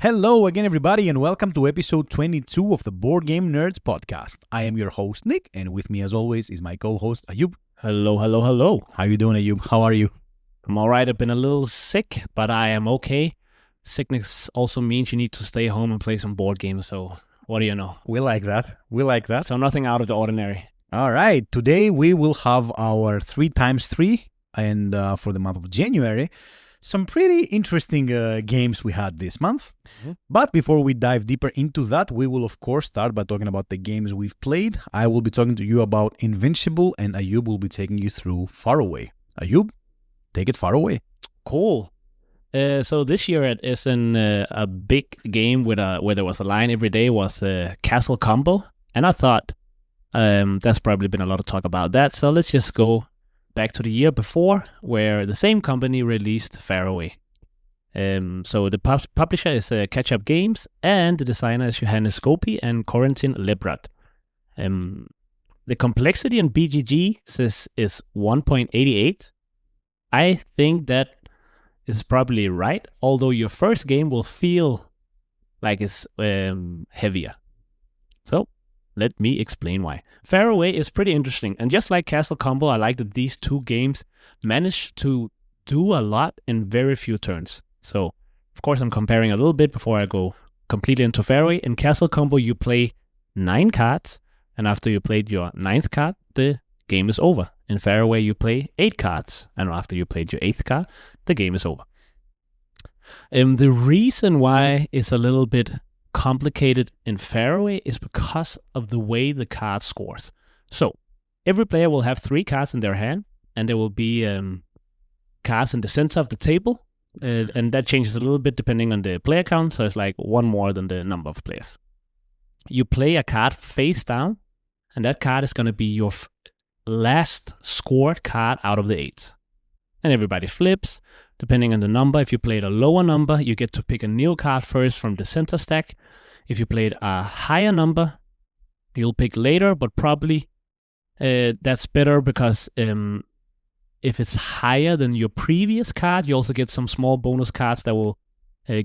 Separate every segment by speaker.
Speaker 1: Hello again, everybody, and welcome to episode 22 of the Board Game Nerds podcast. I am your host, Nick, and with me, as always, is my co-host, Ayub.
Speaker 2: Hello.
Speaker 1: How you doing, Ayub? How are you?
Speaker 2: I'm all right. I've been a little sick, but I am okay. Sickness also means you need to stay home and play some board games, so what do you know?
Speaker 1: We like that.
Speaker 2: So nothing out of the ordinary.
Speaker 1: All right. Today, we will have our 3x3, and for the month of January, some pretty interesting games we had this month.
Speaker 2: Mm-hmm.
Speaker 1: But before we dive deeper into that, we will, of course, start by talking about the games we've played. I will be talking to you about Invincible, and Ayub will be taking you through Far Away. Ayub, take it far away.
Speaker 2: Cool. So this year it is a big game where there was a line every day was Castle Combo. And I thought there's probably been a lot of talk about that. So let's just go back to the year before, where the same company released Far Away. So the publisher is Catch Up Games, and the designer is Johannes Gopi and Corentin Lebrad. The complexity in BGG says is 1.88. I think that is probably right, although your first game will feel like it's heavier. So let me explain why. Far Away is pretty interesting, and just like Castle Combo, I like that these two games manage to do a lot in very few turns. So, of course, I'm comparing a little bit before I go completely into Far Away. In Castle Combo, you play 9 cards, and after you played your 9th card, the game is over. In Far Away, you play 8 cards, and after you played your 8th card, the game is over. The reason why it's a little bit complicated in Far Away is because of the way the card scores. So, every player will have 3 cards in their hand, and there will be cards in the center of the table, and that changes a little bit depending on the player count, so it's like 1 more than the number of players. You play a card face down, and that card is going to be your last scored card out of the 8. And everybody flips, depending on the number. If you played a lower number, you get to pick a new card first from the center stack. If you played a higher number, you'll pick later, but probably that's better because if it's higher than your previous card, you also get some small bonus cards that will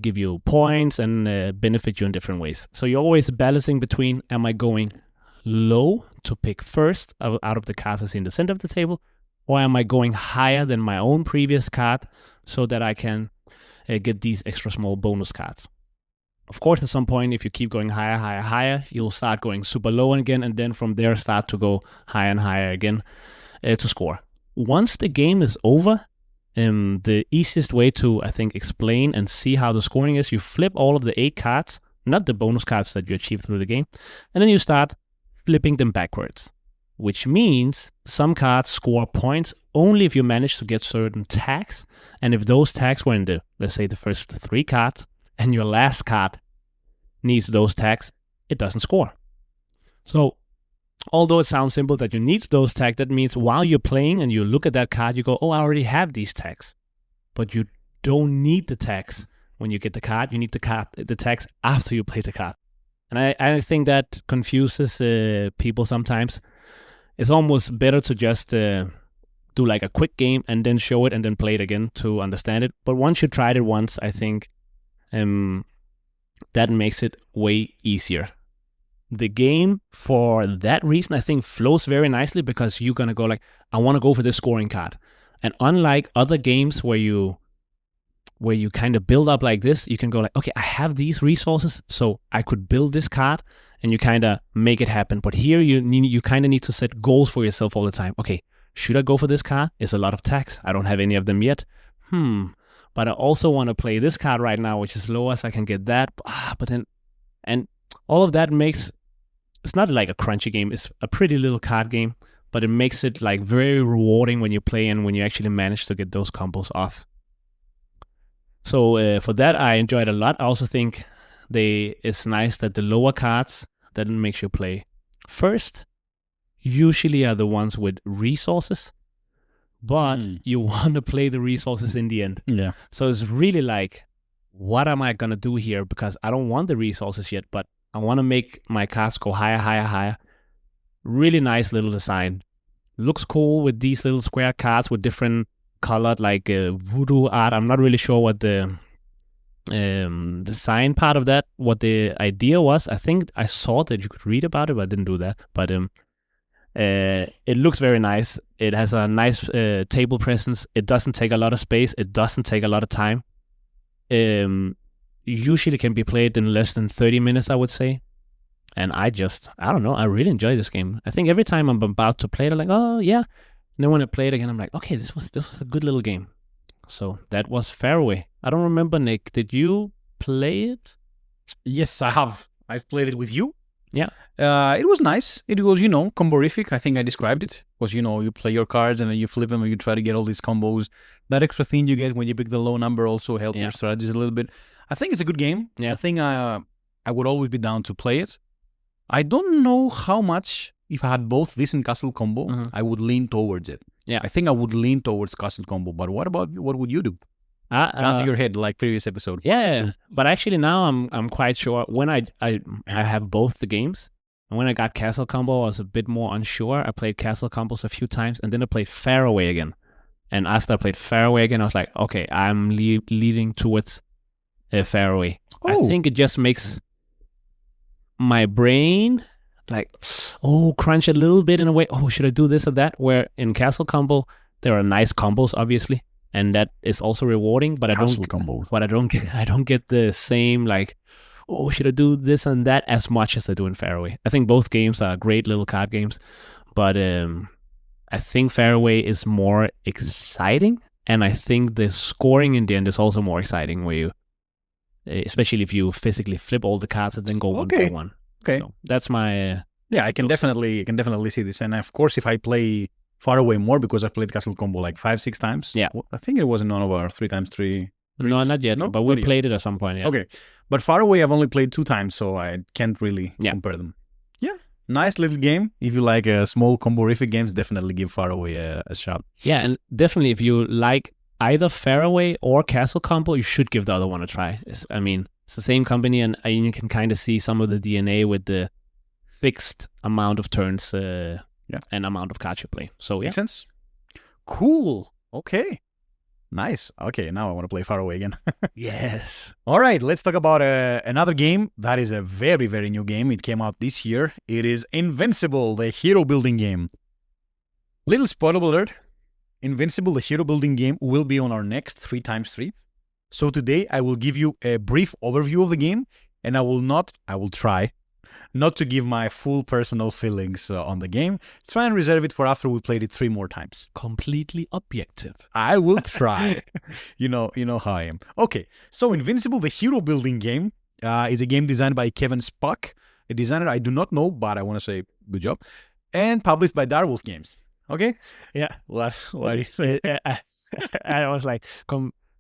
Speaker 2: give you points and benefit you in different ways. So you're always balancing between, am I going low to pick first out of the cards that's in the center of the table, or am I going higher than my own previous card so that I can get these extra small bonus cards? Of course, at some point, if you keep going higher, you'll start going super low again, and then from there start to go higher and higher again to score. Once the game is over, the easiest way to, I think, explain and see how the scoring is, you flip all of the 8 cards, not the bonus cards that you achieve through the game, and then you start flipping them backwards, which means some cards score points only if you manage to get certain tags, and if those tags were in the, let's say, the first 3 cards, and your last card needs those tags, it doesn't score. So, although it sounds simple that you need those tags, that means while you're playing and you look at that card, you go, oh, I already have these tags. But you don't need the tags when you get the card. You need the tags after you play the card. And I think that confuses people sometimes. It's almost better to just do like a quick game and then show it and then play it again to understand it. But once you tried it once, I think that makes it way easier. The game, for that reason, I think flows very nicely because you're going to go like, I want to go for this scoring card. And unlike other games where you kind of build up like this, you can go like, okay, I have these resources, so I could build this card, and you kind of make it happen. But here you kind of need to set goals for yourself all the time. Okay, should I go for this card? It's a lot of tags. I don't have any of them yet. But I also want to play this card right now, which is lower, so I can get that. But then, and all of that makes, it's not like a crunchy game. It's a pretty little card game, but it makes it like very rewarding when you play and when you actually manage to get those combos off. So for that, I enjoyed a lot. I also think it's nice that the lower cards that makes you play first usually are the ones with resources, but you want to play the resources in the end.
Speaker 1: Yeah.
Speaker 2: So it's really like, what am I going to do here? Because I don't want the resources yet, but I want to make my cards go higher. Really nice little design. Looks cool with these little square cards with different colored like voodoo art. I'm not really sure what the design part of that, what the idea was. I think I saw that you could read about it, but I didn't do that. But it looks very nice. It has a nice table presence. It doesn't take a lot of space. It doesn't take a lot of time. Usually can be played in less than 30 minutes, I would say. And I don't know, I really enjoy this game. I think every time I'm about to play it, I'm like, oh yeah. And then when I play it again, I'm like, okay, this was a good little game. So that was Faraway. I don't remember, Nick. Did you play it?
Speaker 1: Yes, I have. I've played it with you.
Speaker 2: Yeah.
Speaker 1: It was nice. It was, comborific. I think I described it. Was, you play your cards and then you flip them and you try to get all these combos. That extra thing you get when you pick the low number also helps your strategies a little bit. I think it's a good game.
Speaker 2: Yeah.
Speaker 1: I think I would always be down to play it. I don't know how much, if I had both this and Castle Combo, I would lean towards it.
Speaker 2: Yeah.
Speaker 1: I think I would lean towards Castle Combo. But what would you do? Gun to your head, like previous episode.
Speaker 2: Yeah. But actually now I'm quite sure. When I have both the games, and when I got Castle Combo, I was a bit more unsure. I played Castle Combos a few times, and then I played Faraway again. And after I played Faraway again, I was like, okay, I'm leading towards Faraway.
Speaker 1: Oh.
Speaker 2: I think it just makes my brain crunch a little bit in a way. Oh, should I do this or that? Where in Castle Combo, there are nice combos, obviously. And that is also rewarding, but I don't get the same should I do this and that as much as I do in Faraway. I think both games are great little card games, but I think Faraway is more exciting, and I think the scoring in the end is also more exciting, where you, especially if you physically flip all the cards and then go one by one.
Speaker 1: Okay,
Speaker 2: so that's my
Speaker 1: I can definitely see this, and of course, if I play Faraway more, because I've played Castle Combo 5-6 times.
Speaker 2: Yeah.
Speaker 1: I think it was none of our 3x3.
Speaker 2: No, not yet. No? But we played it at some point. Yeah.
Speaker 1: Okay. But Faraway I've only played 2 times, so I can't really compare them. Yeah. Nice little game. If you like small comborific games, definitely give Faraway a shot.
Speaker 2: Yeah, and definitely if you like either Faraway or Castle Combo, you should give the other one a try. It's the same company, and you can kind of see some of the DNA with the fixed amount of turns and amount of cards you play. So, yeah.
Speaker 1: Makes sense. Cool. Okay. Nice. Okay, now I want to play Faraway again.
Speaker 2: Yes.
Speaker 1: All right, let's talk about another game that is a very, very new game. It came out this year. It is Invincible, the hero building game. Little spoiler alert. Invincible, the hero building game, will be on our next 3x3. So today I will give you a brief overview of the game, and I will try not to give my full personal feelings on the game. Try and reserve it for after we played it 3 more times.
Speaker 2: Completely objective.
Speaker 1: I will try. You know how I am. Okay, so Invincible, the hero building game, is a game designed by Kevin Spock, a designer I do not know, but I want to say good job, and published by Darwolf Games. Okay?
Speaker 2: Yeah.
Speaker 1: What do you say?
Speaker 2: I was like,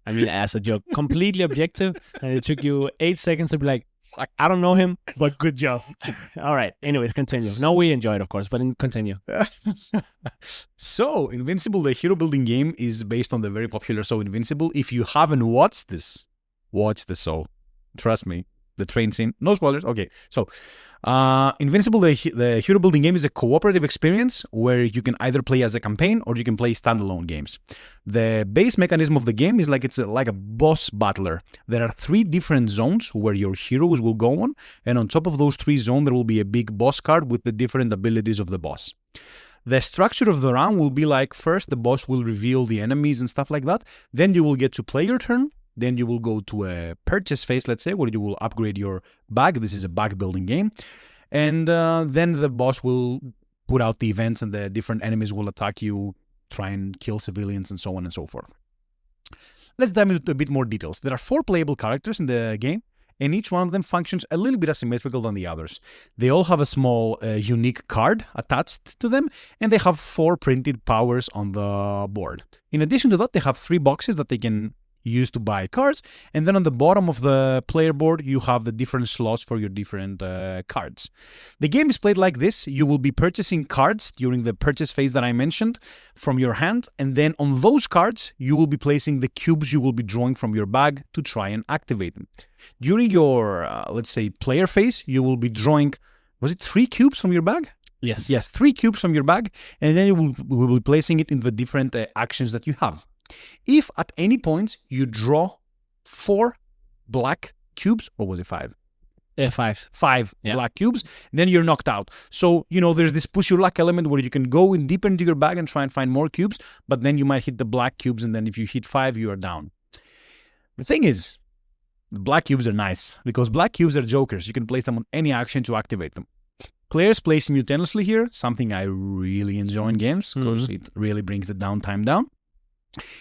Speaker 2: as a joke, completely objective, and it took you 8 seconds to be like, I don't know him, but good job. All right. Anyways, continue. No, we enjoyed, of course, but continue.
Speaker 1: So, Invincible, the hero building game, is based on the very popular So Invincible. If you haven't watched this, watch the So. Trust me. The train scene. No spoilers. Okay. So, Invincible, the hero building game, is a cooperative experience where you can either play as a campaign or you can play standalone games. The base mechanism of the game is it's like a boss battler. There are 3 different zones where your heroes will go on, and on top of those 3 zones there will be a big boss card with the different abilities of the boss. The structure of the round will be first the boss will reveal the enemies and stuff like that, then you will get to play your turn. Then you will go to a purchase phase, let's say, where you will upgrade your bag. This is a bag building game. And then the boss will put out the events and the different enemies will attack you, try and kill civilians and so on and so forth. Let's dive into a bit more details. There are 4 playable characters in the game, and each one of them functions a little bit asymmetrical than the others. They all have a small unique card attached to them, and they have 4 printed powers on the board. In addition to that, they have 3 boxes that they can use to buy cards, and then on the bottom of the player board you have the different slots for your different cards. The game is played like this. You will be purchasing cards during the purchase phase that I mentioned from your hand, and then on those cards you will be placing the cubes you will be drawing from your bag to try and activate them. During your let's say player phase, you will be drawing, was it 3 cubes from your bag?
Speaker 2: Yes,
Speaker 1: 3 cubes from your bag, and then you will be placing it in the different actions that you have. If at any point you draw 4 black cubes, or was it 5?
Speaker 2: 5.
Speaker 1: 5 black cubes, then you're knocked out. So, there's this push your luck element where you can go in deeper into your bag and try and find more cubes, but then you might hit the black cubes, and then if you hit 5, you are down. The thing is, the black cubes are nice, because black cubes are jokers. You can place them on any action to activate them. Players play simultaneously here, something I really enjoy in games, because it really brings the downtime down.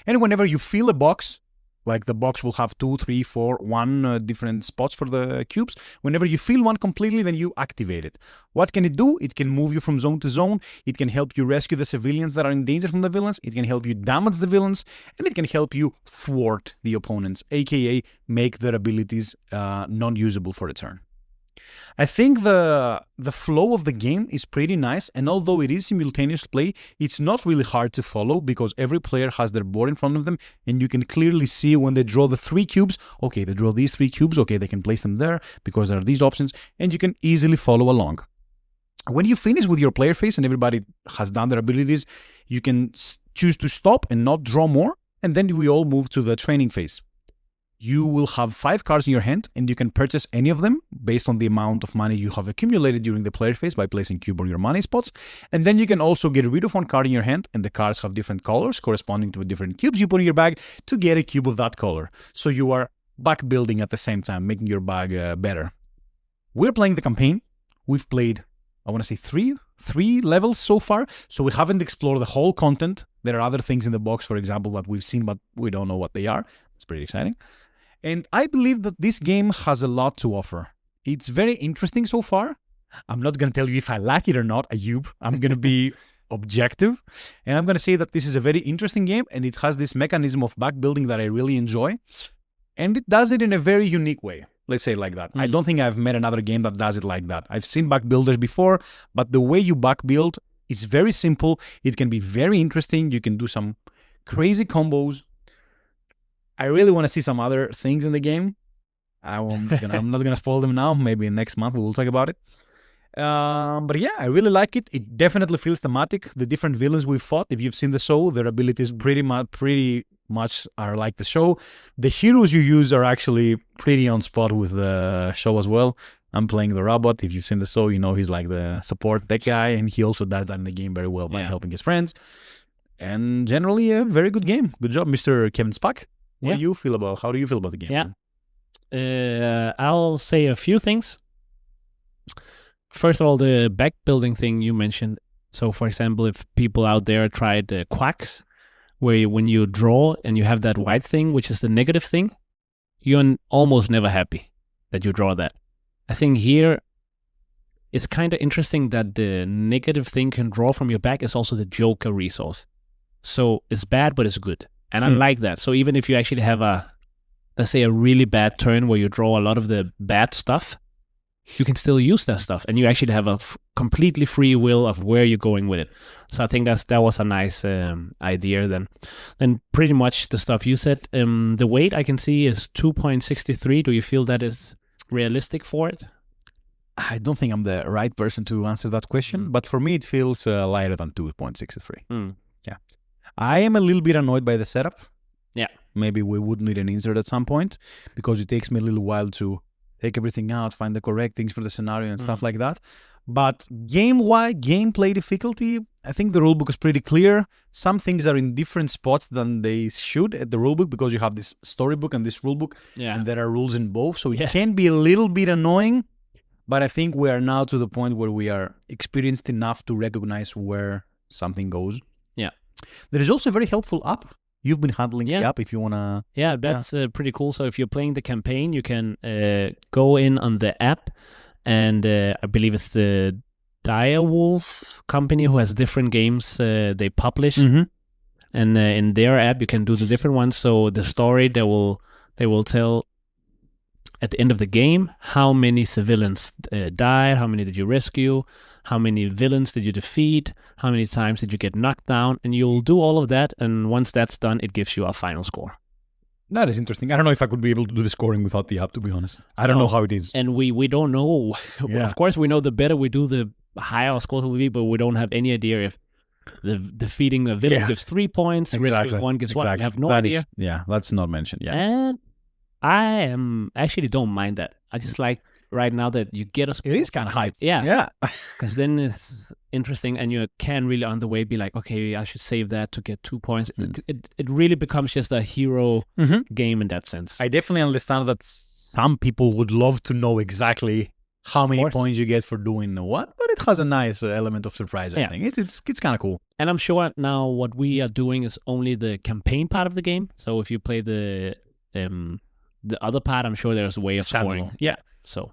Speaker 1: And whenever you fill a box, like the box will have 2, 3, 4, 1 different spots for the cubes. Whenever you fill one completely, then you activate it. What can it do? It can move you from zone to zone. It can help you rescue the civilians that are in danger from the villains. It can help you damage the villains. And it can help you thwart the opponents, aka make their abilities non-usable for a turn. I think the flow of the game is pretty nice, and although it is simultaneous play, it's not really hard to follow because every player has their board in front of them, and you can clearly see when they draw the 3 cubes, okay, they draw these 3 cubes, okay, they can place them there because there are these options, and you can easily follow along. When you finish with your player phase and everybody has done their abilities, you can choose to stop and not draw more, and then we all move to the training phase. You will have 5 cards in your hand, and you can purchase any of them based on the amount of money you have accumulated during the player phase by placing cube on your money spots. And then you can also get rid of 1 card in your hand, and the cards have different colors corresponding to the different cubes you put in your bag to get a cube of that color. So you are back building at the same time, making your bag better. We're playing the campaign. We've played, I want to say, three levels so far, so we haven't explored the whole content. There are other things in the box, for example, that we've seen, but we don't know what they are. It's pretty exciting. And I believe that this game has a lot to offer. It's very interesting so far. I'm not going to tell you if I like it or not, Ayub. I'm going to be objective. And I'm going to say that this is a very interesting game, and it has this mechanism of back building that I really enjoy. And it does it in a very unique way. Let's say it like that. I don't think I've met another game that does it like that. I've seen back builders before, but the way you back build is very simple. It can be very interesting. You can do some crazy combos. I really want to see some other things in the game. I'm not going to spoil them now. Maybe next month we will talk about it. But yeah, I really like it. It definitely feels thematic. The different villains we've fought, if you've seen the show, their abilities pretty much are like the show. The heroes you use are actually pretty on spot with the show as well. I'm playing the robot. If you've seen the show, he's like the support tech guy, and he also does that in the game very well by helping his friends. And generally a very good game. Good job, Mr. Kevin Spack. How do you feel about the game?
Speaker 2: Yeah. I'll say a few things. First of all, the back building thing you mentioned. So, for example, if people out there tried quacks, where when you draw and you have that white thing, which is the negative thing, you're almost never happy that you draw that. I think here it's kind of interesting that the negative thing can draw from your back is also the Joker resource. So it's bad, but it's good. And I like that. So even if you actually have let's say a really bad turn where you draw a lot of the bad stuff, you can still use that stuff. And you actually have a completely free will of where you're going with it. So I think that was a nice idea then. Then pretty much the stuff you said. The weight I can see is 2.63. Do you feel that is realistic for it?
Speaker 1: I don't think I'm the right person to answer that question. But for me, it feels lighter than 2.63. Yeah. I am a little bit annoyed by the setup.
Speaker 2: Yeah.
Speaker 1: Maybe we would need an insert at some point because it takes me a little while to take everything out, find the correct things for the scenario and stuff like that. But gameplay difficulty, I think the rulebook is pretty clear. Some things are in different spots than they should at the rulebook because you have this storybook and this rulebook, and there are rules in both. So it can be a little bit annoying, but I think we are now to the point where we are experienced enough to recognize where something goes.
Speaker 2: Yeah.
Speaker 1: There is also a very helpful app. You've been handling the app if you want to...
Speaker 2: Yeah, that's pretty cool. So if you're playing the campaign, you can go in on the app, and I believe it's the Direwolf company who has different games they publish. And in their app, you can do the different ones. So the story, they will tell at the end of the game how many civilians died, how many did you rescue, how many villains did you defeat, how many times did you get knocked down, and you'll do all of that, and once that's done, it gives you a final score.
Speaker 1: That is interesting. I don't know if I could be able to do the scoring without the app, to be honest. I don't know how it is.
Speaker 2: And we don't know. Of course, we know the better we do, the higher our scores will be, but we don't have any idea if the defeating a villain gives 3 points, rescuing one gives 1. We have no idea.
Speaker 1: That's not mentioned. Yeah.
Speaker 2: And I actually don't mind that. I just like right now that you get us.
Speaker 1: It is kind of hype.
Speaker 2: Yeah. Because then it's interesting, and you can really on the way be like, okay, I should save that to get 2 points. It really becomes just a hero game in that sense.
Speaker 1: I definitely understand that some people would love to know exactly how many points you get for doing what, but it has a nice element of surprise, I think. It's kind of cool.
Speaker 2: And I'm sure now what we are doing is only the campaign part of the game. So if you play the other part, I'm sure there's a way of scoring.
Speaker 1: Yeah.
Speaker 2: So,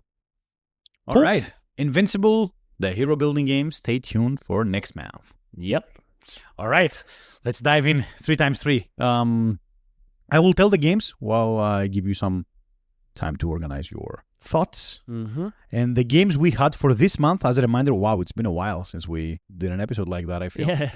Speaker 1: all right. Invincible, the hero building game. Stay tuned for next month.
Speaker 2: Yep.
Speaker 1: All right. Let's dive in 3x3. I will tell the games while I give you some time to organize your thoughts. And the games we had for this month, as a reminder, wow, it's been a while since we did an episode like that, I feel.
Speaker 2: Yeah.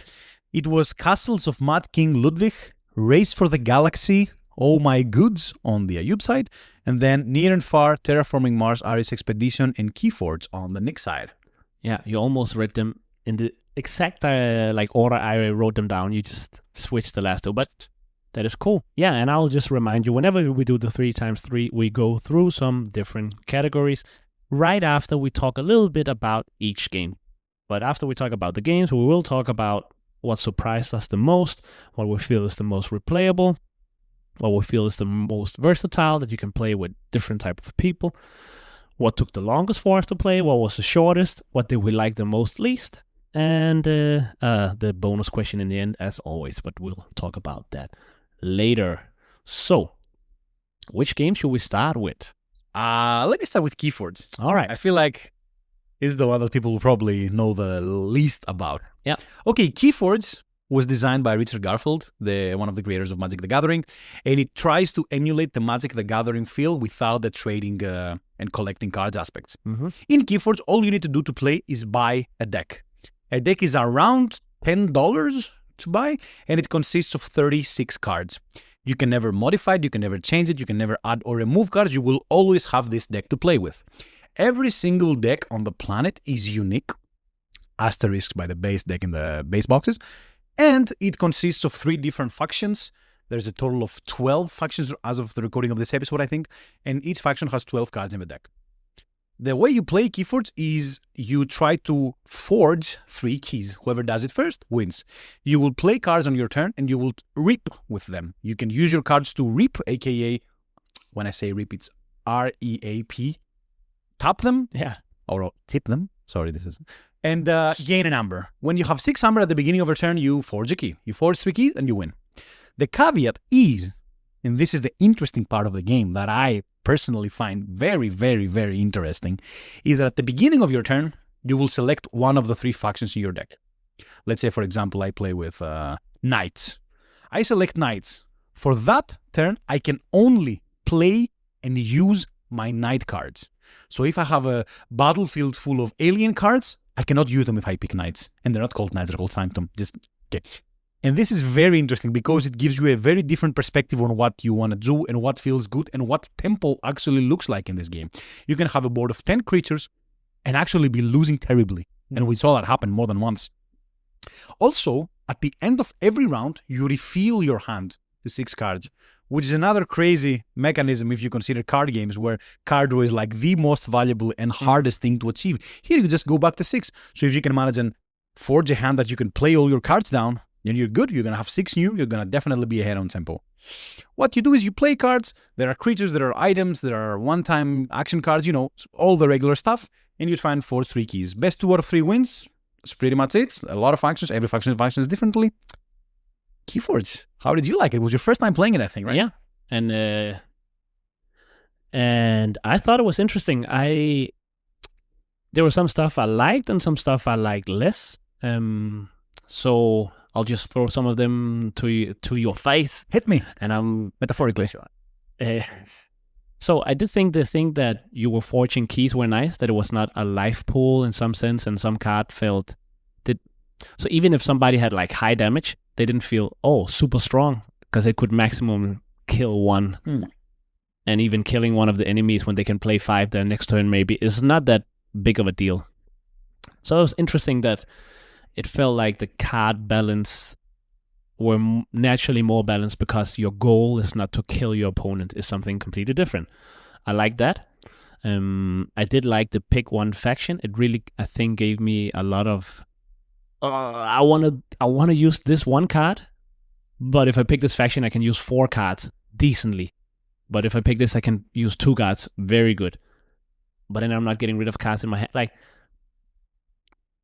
Speaker 1: It was Castles of Mad King Ludwig, Race for the Galaxy, Oh My Goods on the Ayub side, and then Near and Far, Terraforming Mars, Ares Expedition, and Keyforge on the Nick side.
Speaker 2: Yeah, you almost read them in the exact order I wrote them down. You just switched the last two, but that is cool. Yeah, and I'll just remind you, whenever we do the 3x3, we go through some different categories right after we talk a little bit about each game. But after we talk about the games, we will talk about what surprised us the most, what we feel is the most replayable, what we feel is the most versatile, that you can play with different type of people, what took the longest for us to play, what was the shortest, what did we like the most least, and the bonus question in the end, as always, but we'll talk about that later. So, which game should we start with?
Speaker 1: Let me start with Keyforge.
Speaker 2: All right.
Speaker 1: I feel like it's the one that people will probably know the least about.
Speaker 2: Yeah.
Speaker 1: Okay, Keyforge was designed by Richard Garfield, one of the creators of Magic the Gathering, and it tries to emulate the Magic the Gathering feel without the trading and collecting cards aspects. In Keyforge, all you need to do to play is buy a deck. A deck is around $10 to buy, and it consists of 36 cards. You can never modify it, you can never change it, you can never add or remove cards, you will always have this deck to play with. Every single deck on the planet is unique, asterisked by the base deck in the base boxes, and it consists of 3 different factions. There's a total of 12 factions as of the recording of this episode, I think, and each faction has 12 cards in the deck. The way you play Keyforge is you try to forge 3 keys. Whoever does it first wins. You will play cards on your turn and you will reap with them. You can use your cards to reap, aka, when I say reap, it's R-E-A-P. Tap them, or tip them. Sorry, this is... And gain an amber. When you have 6 amber at the beginning of your turn, you forge a key. You forge 3 keys and you win. The caveat is, and this is the interesting part of the game that I personally find very, very, very interesting, is that at the beginning of your turn, you will select one of the 3 factions in your deck. Let's say, for example, I play with Knights. I select Knights. For that turn, I can only play and use my Knight cards. So if I have a battlefield full of alien cards, I cannot use them if I pick Knights. And they're not called Knights, they're called Sanctum. Okay. And this is very interesting because it gives you a very different perspective on what you want to do and what feels good and what tempo actually looks like in this game. You can have a board of 10 creatures and actually be losing terribly. And we saw that happen more than once. Also, at the end of every round, you refill your hand to 6 cards, which is another crazy mechanism if you consider card games where card draw is like the most valuable and hardest thing to achieve. Here you just go back to 6. So if you can manage and forge a hand that you can play all your cards down, then you're good. You're going to have 6 new. You're going to definitely be ahead on tempo. What you do is you play cards. There are creatures, there are items, there are one-time action cards, all the regular stuff. And you try and forge 3 keys. Best 2 out of 3 wins. That's pretty much it. A lot of factions. Every faction functions differently. Keyforge, how did you like it? It was your first time playing it, I think, right?
Speaker 2: Yeah. And I thought it was interesting. There was some stuff I liked and some stuff I liked less. So I'll just throw some of them to your face.
Speaker 1: Hit me.
Speaker 2: And I'm
Speaker 1: metaphorically.
Speaker 2: So I did think the thing that you were forging keys were nice, that it was not a life pool in some sense, and some card felt so even if somebody had like high damage, they didn't feel super strong because they could maximum kill 1. And even killing one of the enemies when they can play 5 their next turn maybe is not that big of a deal. So it was interesting that it felt like the card balance were naturally more balanced because your goal is not to kill your opponent, is something completely different. I like that. I did like the pick one faction. It really, I think, gave me a lot of. I want to use this one card, but if I pick this faction, I can use 4 cards decently. But if I pick this, I can use 2 cards very good. But then I'm not getting rid of cards in my hand. Like,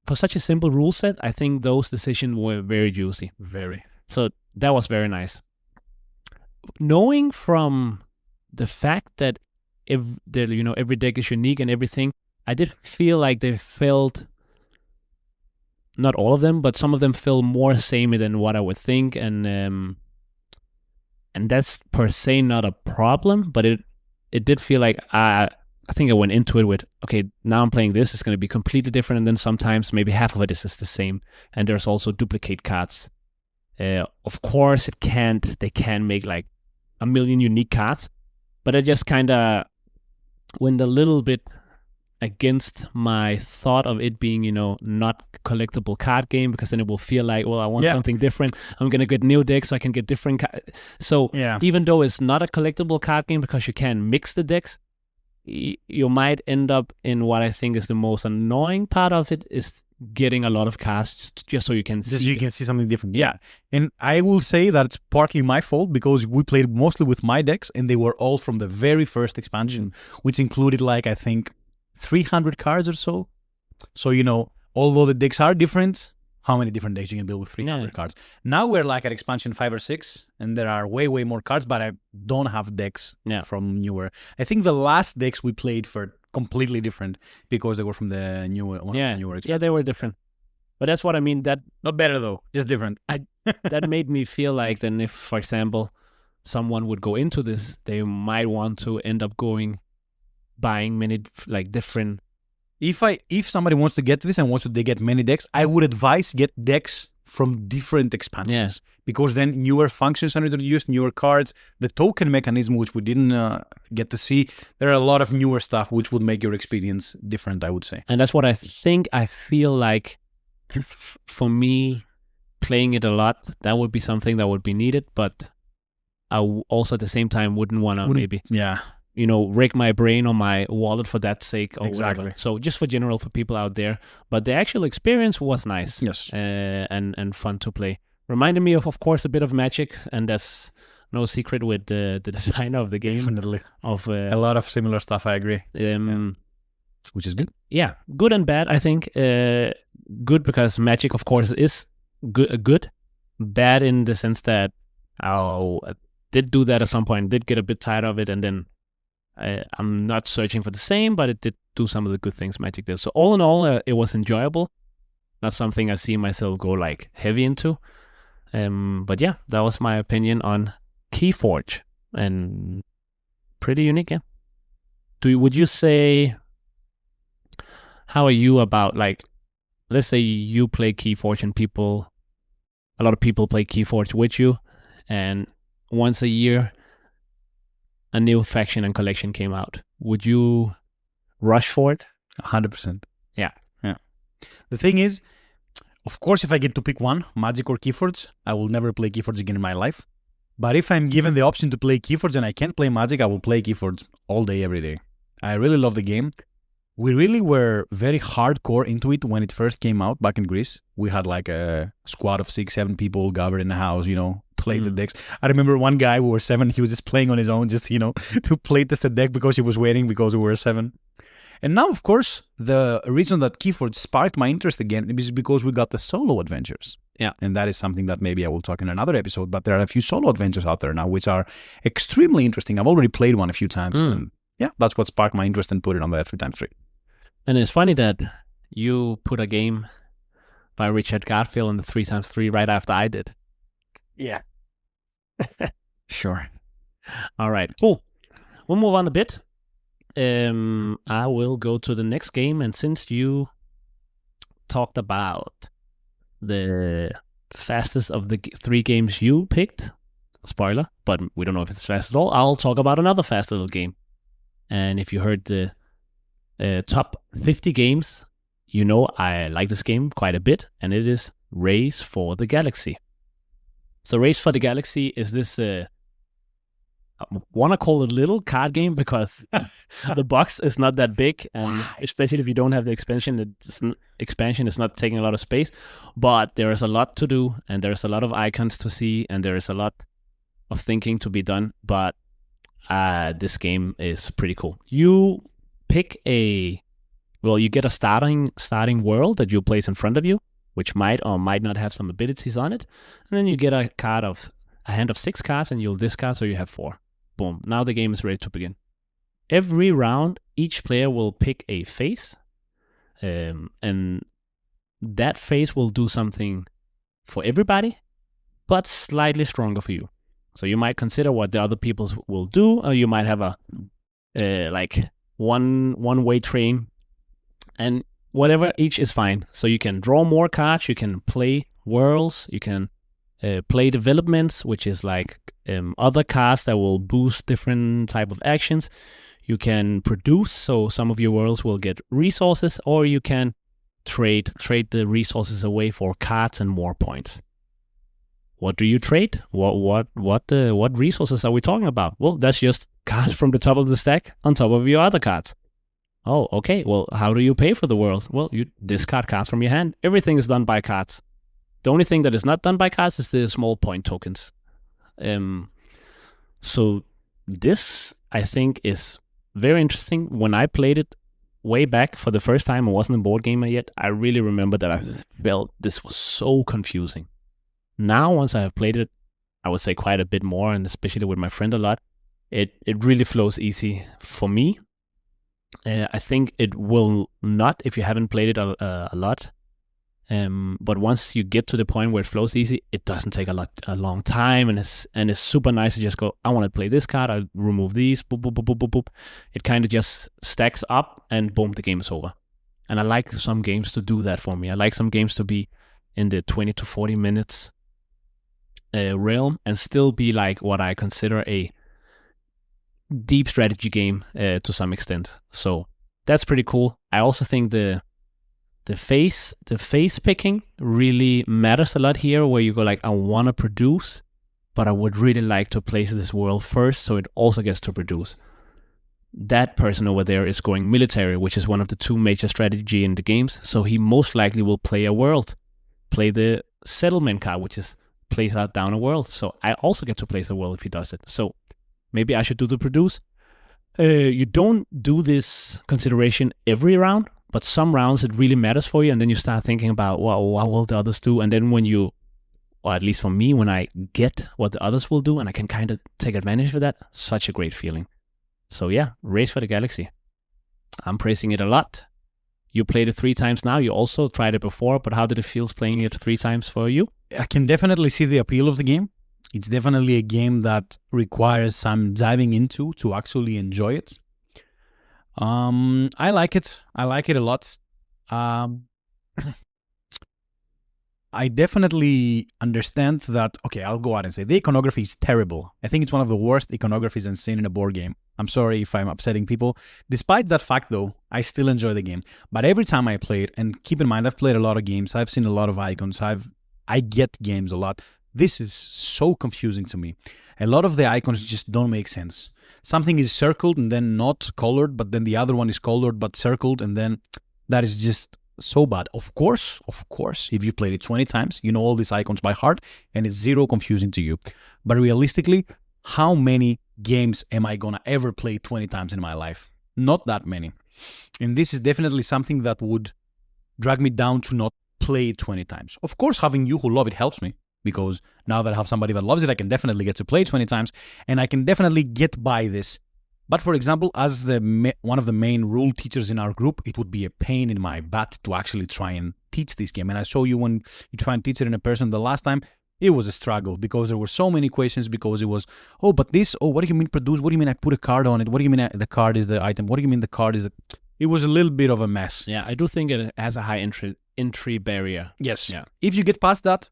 Speaker 2: for such a simple rule set, I think those decisions were very juicy.
Speaker 1: Very.
Speaker 2: So that was very nice. Knowing from the fact that every deck is unique and everything, I did feel like they felt, not all of them, but some of them feel more samey than what I would think, and that's per se not a problem, but it did feel like I think I went into it with, okay, now I'm playing this, it's going to be completely different, and then sometimes maybe half of it is the same, and there's also duplicate cards. Of course, they can make like a million unique cards, but I just kind of went a little bit against my thought of it being, not collectible card game, because then it will feel like, well, I want something different. I'm going to get new decks so I can get different So even though it's not a collectible card game because you can mix the decks, you might end up in what I think is the most annoying part of it, is getting a lot of cards just so you can see.
Speaker 1: You can see something different. Yeah. And I will say that it's partly my fault because we played mostly with my decks and they were all from the very first expansion, which included like, I think, 300 cards or so. So, although the decks are different, how many different decks you can build with 300 cards? Now we're like at expansion 5 or 6, and there are way, way more cards, but I don't have decks from newer. I think the last decks we played were completely different because they were from the newer expansion.
Speaker 2: Yeah, they were different. But that's what I mean. That
Speaker 1: not better though, just different.
Speaker 2: That made me feel like then if, for example, someone would go into this, they might want to end up buying many like different.
Speaker 1: If somebody wants to get this and wants to get many decks, I would advise get decks from different expansions because then newer functions are introduced, newer cards, the token mechanism which we didn't get to see. There are a lot of newer stuff which would make your experience different, I would say.
Speaker 2: And that's what I feel like for me playing it a lot, that would be something that would be needed, but I also at the same time wouldn't want to maybe rake my brain on my wallet for that sake or whatever. So just for people out there. But the actual experience was nice.
Speaker 1: Yes.
Speaker 2: And fun to play. Reminded me of course, a bit of Magic, and that's no secret with the designer of the game.
Speaker 1: Definitely.
Speaker 2: Of
Speaker 1: a lot of similar stuff, I agree. Which is good.
Speaker 2: Yeah, good and bad, I think. Good because Magic, of course, is good. Bad in the sense that I did do that at some point, did get a bit tired of it, and then I'm not searching for the same, but it did do some of the good things Magic did. So all in all, it was enjoyable. Not something I see myself go like heavy into. But yeah, that was my opinion on Keyforge, and pretty unique. Yeah. Would you say? How are you about like? Let's say you play Keyforge and a lot of people play Keyforge with you, and once a year a new faction and collection came out. Would you rush for it?
Speaker 1: 100%.
Speaker 2: Yeah.
Speaker 1: The thing is, of course, if I get to pick one, Magic or Keyforge, I will never play Keyforge again in my life. But if I'm given the option to play Keyforge and I can't play Magic, I will play Keyforge all day, every day. I really love the game. We really were very hardcore into it when it first came out back in Greece. We had like a squad of 6-7 people gathered in the house, play the decks. I remember one guy, we were 7, he was just playing on his own, just, to play test the deck because he was waiting because we were 7. And now, of course, the reason that Keyforge sparked my interest again is because we got the solo adventures.
Speaker 2: Yeah.
Speaker 1: And that is something that maybe I will talk in another episode, but there are a few solo adventures out there now, which are extremely interesting. I've already played one a few times. And yeah, that's what sparked my interest and put it on the 3x3.
Speaker 2: And it's funny that you put a game by Richard Garfield in the 3x3 right after I did.
Speaker 1: Yeah. Sure.
Speaker 2: All right. Cool. We'll move on a bit. I will go to the next game, and since you talked about the fastest of the 3 games you picked, spoiler, but we don't know if it's fast at all, I'll talk about another fast little game. And if you heard the top 50 games, I like this game quite a bit, and it is Race for the Galaxy. So Race for the Galaxy is this, I want to call it a little card game because the box is not that big, and especially if you don't have the expansion, it's not taking a lot of space. But there is a lot to do, and there's a lot of icons to see, and there is a lot of thinking to be done. But this game is pretty cool. You pick you get a starting world that you place in front of you, which might or might not have some abilities on it. And then you get a hand of 6 cards, and you'll discard, so you have 4. Boom. Now the game is ready to begin. Every round, each player will pick a phase, and that phase will do something for everybody, but slightly stronger for you. So you might consider what the other people will do, or you might have a one-way train, and whatever, each is fine. So you can draw more cards, you can play worlds, you can play developments, which is like other cards that will boost different type of actions. You can produce, so some of your worlds will get resources, or you can trade the resources away for cards and more points. What do you trade? What resources are we talking about? Well, that's just cards from the top of the stack on top of your other cards. Oh, okay. Well, how do you pay for the worlds? Well, you discard cards from your hand. Everything is done by cards. The only thing that is not done by cards is the small point tokens. So this, I think, is very interesting. When I played it way back for the first time, I wasn't a board gamer yet, I really remember that I felt this was so confusing. Now, once I have played it, I would say quite a bit more, and especially with my friend a lot, it really flows easy for me. I think it will not if you haven't played it a lot. But once you get to the point where it flows easy, it doesn't take a long time, and it's super nice to just go, I want to play this card, I'll remove these, boop, boop, boop, boop, boop, boop. It kind of just stacks up, and boom, the game is over. And I like some games to do that for me. I like some games to be in the 20 to 40 minutes realm and still be like what I consider a deep strategy game to some extent. So that's pretty cool. I also think the phase picking really matters a lot here, where you go like, I want to produce, but I would really like to place this world first so it also gets to produce. That person over there is going military, which is one of the 2 major strategy in the games, so he most likely will play a world, play the settlement card, which is place out down a world. So I also get to place a world if he does it. So maybe I should do the produce. You don't do this consideration every round, but some rounds it really matters for you, and then you start thinking about, well, what will the others do? And then when you, or at least for me, when I get what the others will do and I can kind of take advantage of that, such a great feeling. So yeah, Race for the Galaxy. I'm praising it a lot. You played it 3 times now. You also tried it before, but how did it feel playing it 3 times for you?
Speaker 1: I can definitely see the appeal of the game. It's definitely a game that requires some diving into to actually enjoy it. I like it. I like it a lot. I definitely understand that, okay, I'll go out and say the iconography is terrible. I think it's one of the worst iconographies I've seen in a board game. I'm sorry if I'm upsetting people. Despite that fact, though, I still enjoy the game. But every time I play it, and keep in mind, I've played a lot of games, I've seen a lot of icons, I get games a lot. This is so confusing to me. A lot of the icons just don't make sense. Something is circled and then not colored, but then the other one is colored but circled, and then that is just so bad. Of course, if you played it 20 times, you know all these icons by heart, and it's zero confusing to you. But realistically, how many games am I gonna ever play 20 times in my life? Not that many. And this is definitely something that would drag me down to not play it 20 times. Of course, having you who love it helps me, because now that I have somebody that loves it, I can definitely get to play 20 times, and I can definitely get by this. But for example, as one of the main rule teachers in our group, it would be a pain in my butt to actually try and teach this game. And I saw you when you try and teach it in person the last time, it was a struggle because there were so many questions, because it was, oh, but this, oh, what do you mean produce? What do you mean I put a card on it? What do you mean the card is the item? What do you mean the card is It was a little bit of a mess.
Speaker 2: Yeah, I do think it has a high entry barrier.
Speaker 1: Yes. Yeah. If you get past that,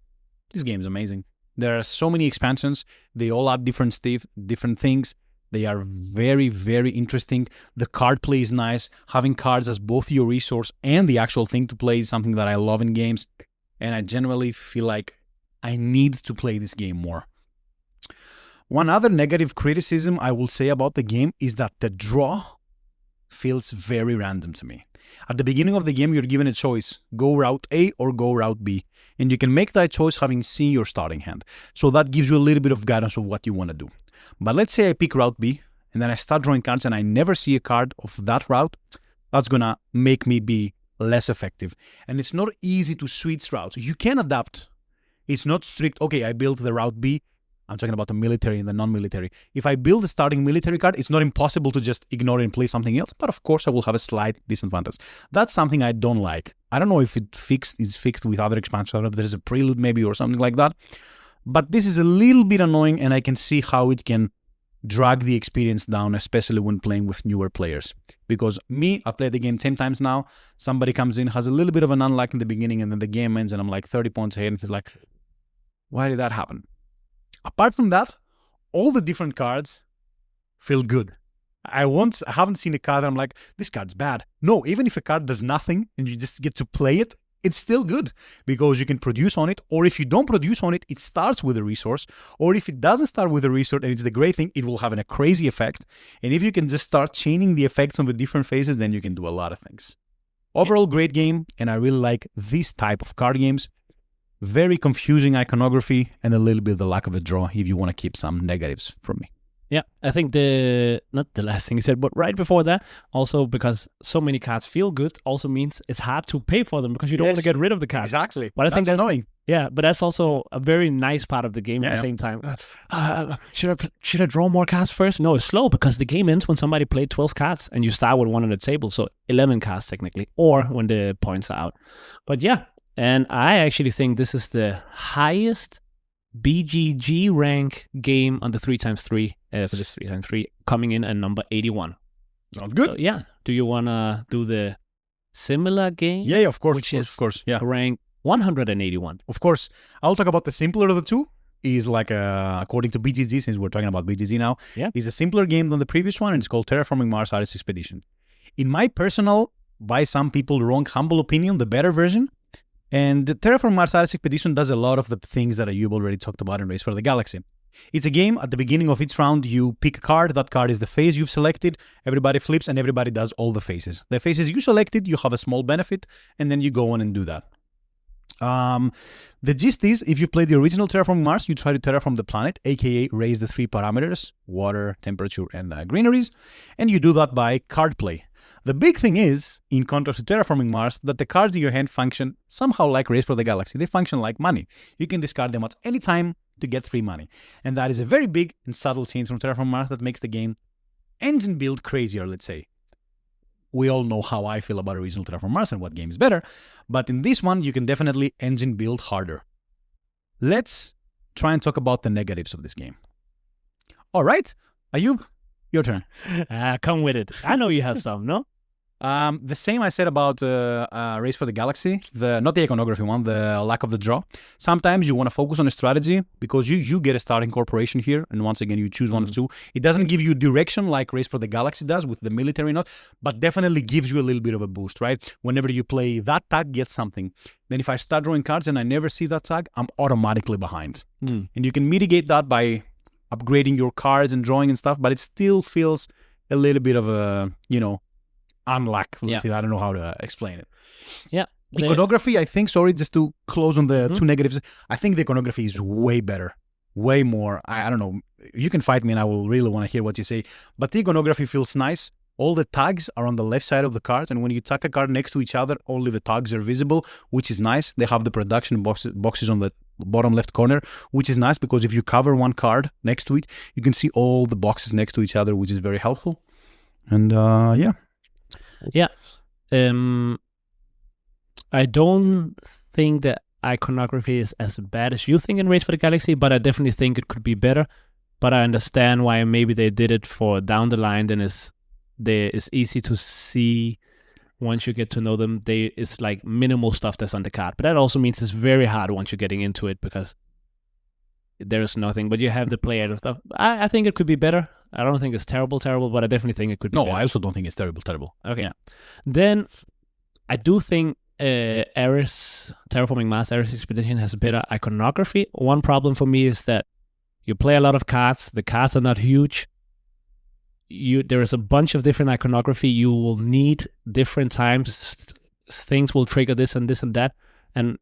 Speaker 1: this game is amazing. There are so many expansions. They all add different stuff, different things. They are very, very interesting. The card play is nice. Having cards as both your resource and the actual thing to play is something that I love in games. And I generally feel like I need to play this game more. One other negative criticism I will say about the game is that the draw feels very random to me. At the beginning of the game, you're given a choice, go route A or go route B. And you can make that choice having seen your starting hand. So that gives you a little bit of guidance of what you want to do. But let's say I pick route B, and then I start drawing cards and I never see a card of that route. That's going to make me be less effective. And it's not easy to switch routes. You can adapt. It's not strict, okay, I built the route B. I'm talking about the military and the non-military. If I build a starting military card, it's not impossible to just ignore it and play something else. But of course, I will have a slight disadvantage. That's something I don't like. I don't know if it's fixed with other expansions. I don't know if there's a prelude maybe or something like that. But this is a little bit annoying, and I can see how it can drag the experience down, especially when playing with newer players. Because me, I've played the game 10 times now. Somebody comes in, has a little bit of an unluck in the beginning, and then the game ends, and I'm like 30 points ahead, and he's like, why did that happen? Apart from that, all the different cards feel good. I haven't seen a card that I'm like, this card's bad. No, even if a card does nothing and you just get to play it, it's still good because you can produce on it. Or if you don't produce on it, it starts with a resource. Or if it doesn't start with a resource and it's the great thing, it will have a crazy effect. And if you can just start chaining the effects on the different phases, then you can do a lot of things. Overall, great game. And I really like this type of card games. Very confusing iconography and a little bit of the lack of a draw if you want to keep some negatives from me.
Speaker 2: Yeah, I think not the last thing you said, but right before that, also because so many cards feel good, also means it's hard to pay for them because you don't want to get rid of the cards.
Speaker 1: Exactly.
Speaker 2: But I think that's
Speaker 1: annoying.
Speaker 2: Yeah, but that's also a very nice part of the game at the same time. Should I draw more cards first? No, it's slow because the game ends when somebody played 12 cards and you start with one on the table, so 11 cards technically, or when the points are out. But yeah, and I actually think this is the highest BGG rank game on the 3x3 for this 3x3, coming in at number 81.
Speaker 1: Sounds good.
Speaker 2: So, yeah. Do you want to do the similar game?
Speaker 1: Yeah, of course.
Speaker 2: Which
Speaker 1: of course. Yeah.
Speaker 2: Rank 181.
Speaker 1: Of course. I'll talk about the simpler of the two. Is like, according to BGG, since we're talking about BGG now, is a simpler game than the previous one, and it's called Terraforming Mars Ares Expedition. In my personal, by some people wrong, humble opinion, the better version. And the Terraforming Mars Ares Expedition does a lot of the things that Ayub already talked about in Race for the Galaxy. It's a game, at the beginning of each round, you pick a card. That card is the phase you've selected. Everybody flips, and everybody does all the phases. The phases you selected, you have a small benefit, and then you go on and do that. The gist is, if you play the original Terraforming Mars, you try to terraform the planet, aka raise the 3 parameters, water, temperature, and greeneries, and you do that by card play. The big thing is, in contrast to Terraforming Mars, that the cards in your hand function somehow like Race for the Galaxy. They function like money. You can discard them at any time to get free money. And that is a very big and subtle change from Terraforming Mars that makes the game engine build crazier, let's say. We all know how I feel about original Terraforming Mars and what game is better, but in this one, you can definitely engine build harder. Let's try and talk about the negatives of this game. All right, Ayub, your turn.
Speaker 2: Come with it. I know you have some, no?
Speaker 1: The same I said about Race for the Galaxy, not the iconography one, the lack of the draw. Sometimes you want to focus on a strategy because you get a starting corporation here, and once again you choose one of two. It doesn't give you direction like Race for the Galaxy does with the military not, but definitely gives you a little bit of a boost, right? Whenever you play that tag, get something. Then if I start drawing cards and I never see that tag, I'm automatically behind. And you can mitigate that by upgrading your cards and drawing and stuff, but it still feels a little bit of a, unluck. Let's see, I don't know how to explain it.
Speaker 2: Yeah.
Speaker 1: Iconography, I think, just to close on the two negatives, I think the iconography is way better, way more. I don't know. You can fight me and I will really want to hear what you say. But the iconography feels nice. All the tags are on the left side of the card. And when you tuck a card next to each other, only the tags are visible, which is nice. They have the production boxes on the bottom left corner, which is nice because if you cover one card next to it, you can see all the boxes next to each other, which is very helpful. And yeah.
Speaker 2: Yeah. I don't think the iconography is as bad as you think in Race for the Galaxy, but I definitely think it could be better. But I understand why maybe they did it for down the line. Then it's easy to see once you get to know them. It's like minimal stuff that's on the card. But that also means it's very hard once you're getting into it because there's nothing. But you have the play out stuff. I think it could be better. I don't think it's terrible, but I definitely think it could be better.
Speaker 1: I also don't think it's terrible.
Speaker 2: Okay.
Speaker 1: Yeah.
Speaker 2: Then I do think Ares, Terraforming Mars Ares Expedition has a better iconography. One problem for me is that you play a lot of cards. The cards are not huge. There is a bunch of different iconography. You will need different times. Things will trigger this and that. And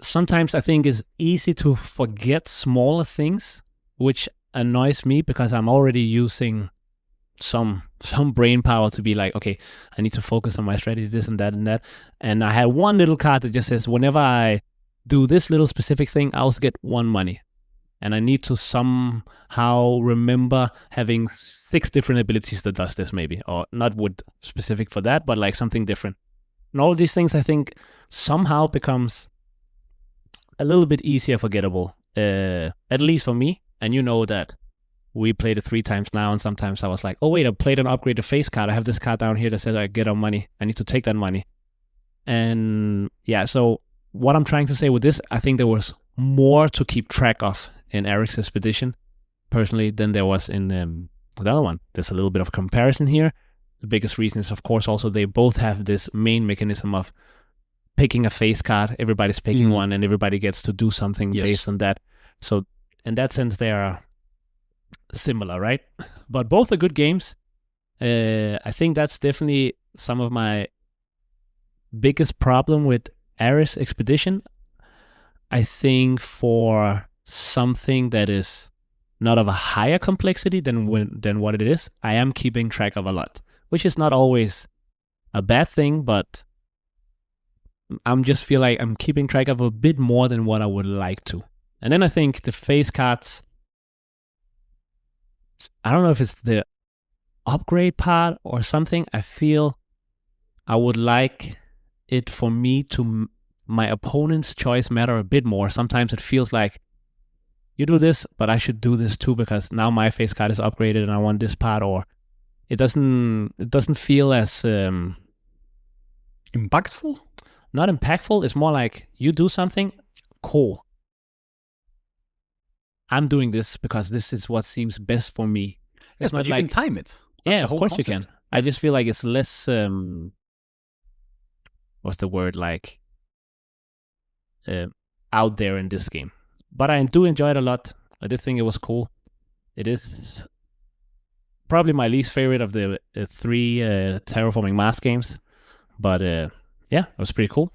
Speaker 2: sometimes I think it's easy to forget smaller things, which annoys me because I'm already using some brain power to be like, okay, I need to focus on my strategy, this and that and that. And I have one little card that just says, whenever I do this little specific thing, I also get 1 money. And I need to somehow remember having 6 different abilities that does this maybe, or not with specific for that, but like something different. And all of these things I think somehow becomes a little bit easier forgettable, at least for me. And you know that we played it 3 times now, and sometimes I was like, oh wait, I played an upgraded face card. I have this card down here that says I get on money. I need to take that money. And yeah, so what I'm trying to say with this, I think there was more to keep track of in Ares Expedition, personally, than there was in the other one. There's a little bit of comparison here. The biggest reason is, of course, also they both have this main mechanism of picking a face card. Everybody's picking one, and everybody gets to do something based on that. So in that sense, they are similar, right? But both are good games. I think that's definitely some of my biggest problem with Ares Expedition. I think for something that is not of a higher complexity than what it is, I am keeping track of a lot, which is not always a bad thing, but I'm just feel like I'm keeping track of a bit more than what I would like to. And then I think the face cards, I don't know if it's the upgrade part or something. I feel I would like it for me to my opponent's choice matter a bit more. Sometimes it feels like you do this, but I should do this too because now my face card is upgraded and I want this part, or it doesn't feel as
Speaker 1: impactful?
Speaker 2: Not impactful. It's more like you do something, cool. I'm doing this because this is what seems best for me.
Speaker 1: Yes, but you can time it.
Speaker 2: That's of course concept. You can. I just feel like it's less, what's the word, like, out there in this game. But I do enjoy it a lot. I did think it was cool. It is probably my least favorite of the 3 Terraforming Mars games. But yeah, it was pretty cool.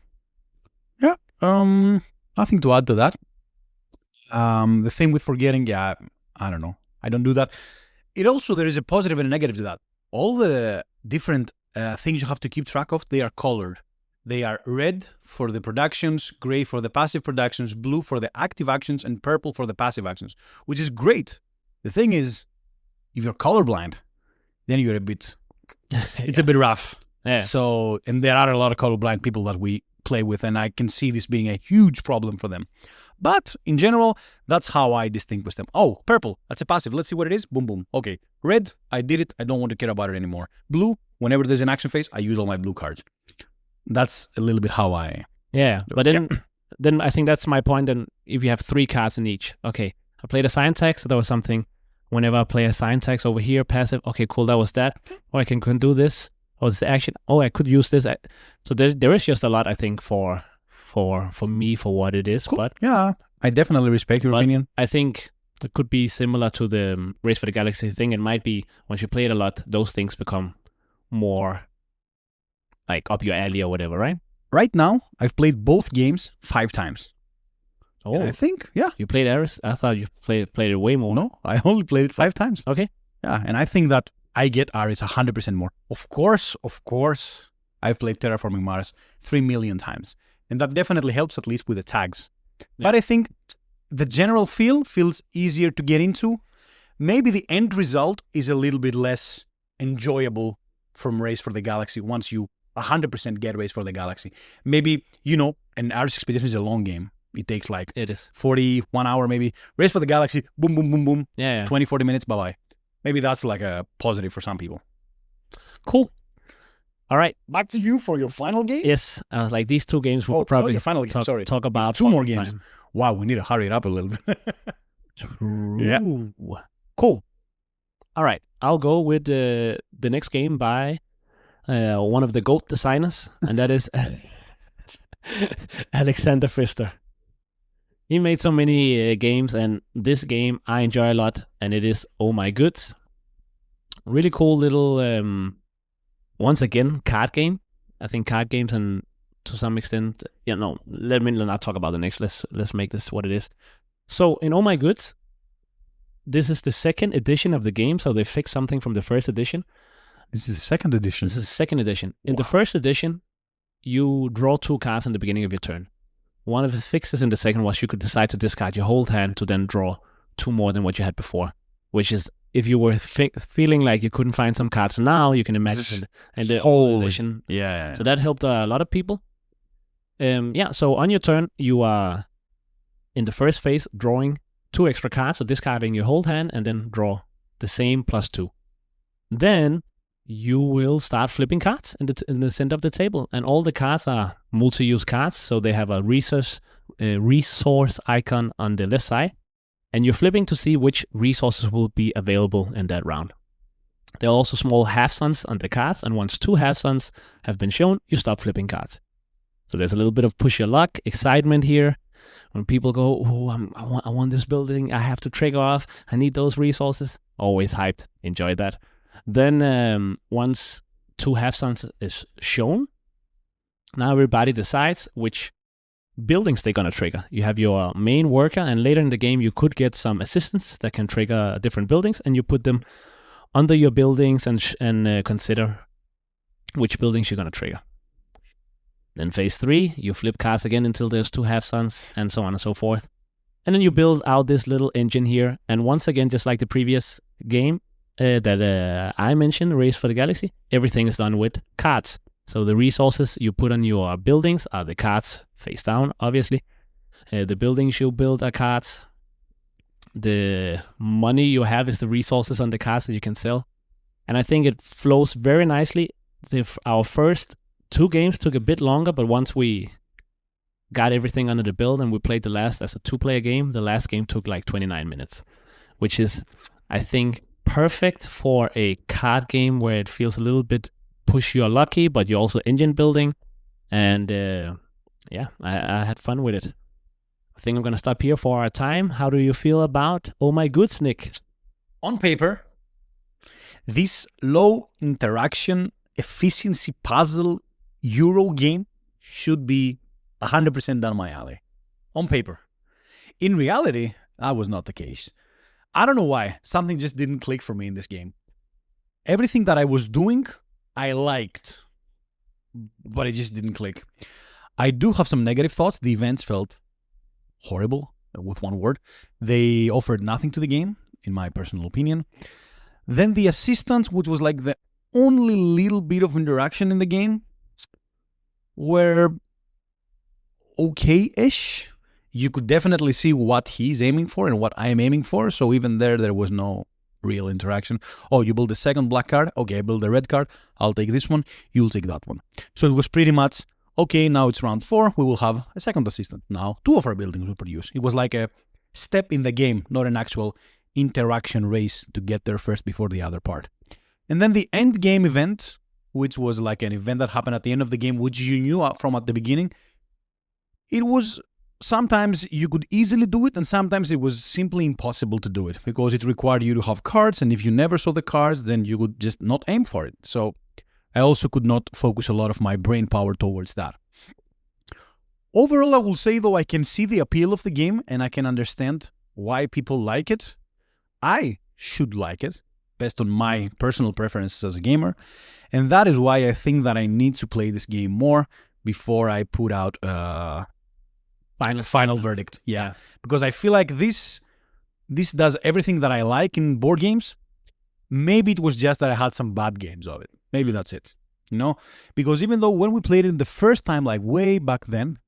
Speaker 1: Yeah, nothing to add to that. The thing with forgetting, I don't know. I don't do that. It also, there is a positive and a negative to that. All the different things you have to keep track of, they are colored. They are red for the productions, gray for the passive productions, blue for the active actions, and purple for the passive actions, which is great. The thing is, if you're colorblind, then you're a bit, it's a bit rough.
Speaker 2: Yeah.
Speaker 1: So, and there are a lot of colorblind people that we play with, and I can see this being a huge problem for them. But in general, that's how I distinguish them. Oh, purple, that's a passive. Let's see what it is. Boom, boom. Okay. Red, I did it. I don't want to care about it anymore. Blue, whenever there's an action phase, I use all my blue cards. That's a little bit how I...
Speaker 2: Yeah, but then I think that's my point. Then if you have 3 cards in each, okay, I played a syntax, so that was something. Whenever I play a syntax over here, passive, okay, cool, that was that. Or I can do this. Oh, it's the action. Oh, I could use this. So there is just a lot, I think, for me, for what it is.
Speaker 1: Cool.
Speaker 2: But
Speaker 1: yeah, I definitely respect your opinion.
Speaker 2: I think it could be similar to the Race for the Galaxy thing. It might be, once you play it a lot, those things become more like up your alley or whatever, right?
Speaker 1: Right now, I've played both games 5 times.
Speaker 2: Oh,
Speaker 1: and I think, yeah.
Speaker 2: You played Ares? I thought you played it way more.
Speaker 1: No, I only played it 5 times.
Speaker 2: Okay.
Speaker 1: Yeah, and I think that I get Ares 100% more. Of course, I've played Terraforming Mars 3 million times. And that definitely helps, at least with the tags. Yeah. But I think the general feel feels easier to get into. Maybe the end result is a little bit less enjoyable from Race for the Galaxy once you 100% get Race for the Galaxy. Maybe, an Ares Expedition is a long game. It takes like
Speaker 2: it is
Speaker 1: 41 hour maybe. Race for the Galaxy, boom, boom, boom, boom.
Speaker 2: Yeah.
Speaker 1: 20, 40 minutes, bye-bye. Maybe that's like a positive for some people.
Speaker 2: Cool. All right.
Speaker 1: Back to you for your final game?
Speaker 2: Yes. I was like, these 2 games we'll probably talk about.
Speaker 1: 2 more games. Time. Wow, we need to hurry it up a little bit.
Speaker 2: True.
Speaker 1: Yeah.
Speaker 2: Cool. All right. I'll go with the next game by one of the GOAT designers, and that is Alexander Pfister. He made so many games, and this game I enjoy a lot, and it is Oh My Goods. Really cool little, once again, card game. I think card games, and to some extent, let me not talk about the next. Let's make this what it is. So in Oh My Goods, this is the second edition of the game, so they fixed something from the first edition.
Speaker 1: This is the second edition.
Speaker 2: This is the second edition. In the first edition, you draw 2 cards in the beginning of your turn. One of the fixes in the second was you could decide to discard your whole hand to then draw 2 more than what you had before, which is, if you were feeling like you couldn't find some cards now, you can imagine in the old edition.
Speaker 1: Yeah.
Speaker 2: So that helped a lot of people. So on your turn, you are in the first phase drawing 2 extra cards, so discarding your whole hand and then draw the same plus 2. Then you will start flipping cards in the center of the table, and all the cards are multi-use cards, so they have a resource icon on the left side, and you're flipping to see which resources will be available in that round. There are also small half-suns on the cards, and once 2 half-suns have been shown, you stop flipping cards. So there's a little bit of push your luck, excitement here. When people go, I want this building, I have to trigger off, I need those resources. Always hyped, enjoy that. Then once 2 half-suns is shown, now everybody decides which buildings they're going to trigger. You have your main worker, and later in the game you could get some assistants that can trigger different buildings, and you put them under your buildings and consider which buildings you're going to trigger. Then phase 3, you flip cards again until there's 2 half-suns, and so on and so forth. And then you build out this little engine here, and once again, just like the previous game that I mentioned, Race for the Galaxy, everything is done with cards. So the resources you put on your buildings are the cards face down, obviously. The buildings you build are cards. The money you have is the resources on the cards that you can sell. And I think it flows very nicely. Our first 2 games took a bit longer, but once we got everything under the belt and we played the last as a 2-player game, the last game took like 29 minutes, which is, I think, perfect for a card game where it feels a little bit push your lucky, but you're also engine building. And I had fun with it. I think I'm going to stop here for our time. How do you feel about Oh My Goods, Nick?
Speaker 1: On paper, this low interaction efficiency puzzle Euro game should be 100% down my alley. On paper. In reality, that was not the case. I don't know why. Something just didn't click for me in this game. Everything that I was doing, I liked, but it just didn't click. I do have some negative thoughts. The events felt horrible, with one word. They offered nothing to the game, in my personal opinion. Then the assistants, which was like the only little bit of interaction in the game, were okay-ish. You could definitely see what he's aiming for and what I'm aiming for. So even there was no real interaction. Oh, you build the second black card. Okay, I build the red card. I'll take this one. You'll take that one. So it was pretty much, okay, now it's round 4. We will have a second assistant. Now 2 of our buildings will produce. It was like a step in the game, not an actual interaction race to get there first before the other part. And then the end game event, which was like an event that happened at the end of the game, which you knew from at the beginning, it was... Sometimes you could easily do it, and sometimes it was simply impossible to do it because it required you to have cards, and if you never saw the cards, then you would just not aim for it. So I also could not focus a lot of my brain power towards that. Overall, I will say, though, I can see the appeal of the game, and I can understand why people like it. I should like it, based on my personal preferences as a gamer, and that is why I think that I need to play this game more before I put out... Final verdict, yeah. Because I feel like this does everything that I like in board games. Maybe it was just that I had some bad games of it. Maybe that's it, Because even though when we played it the first time, like way back then,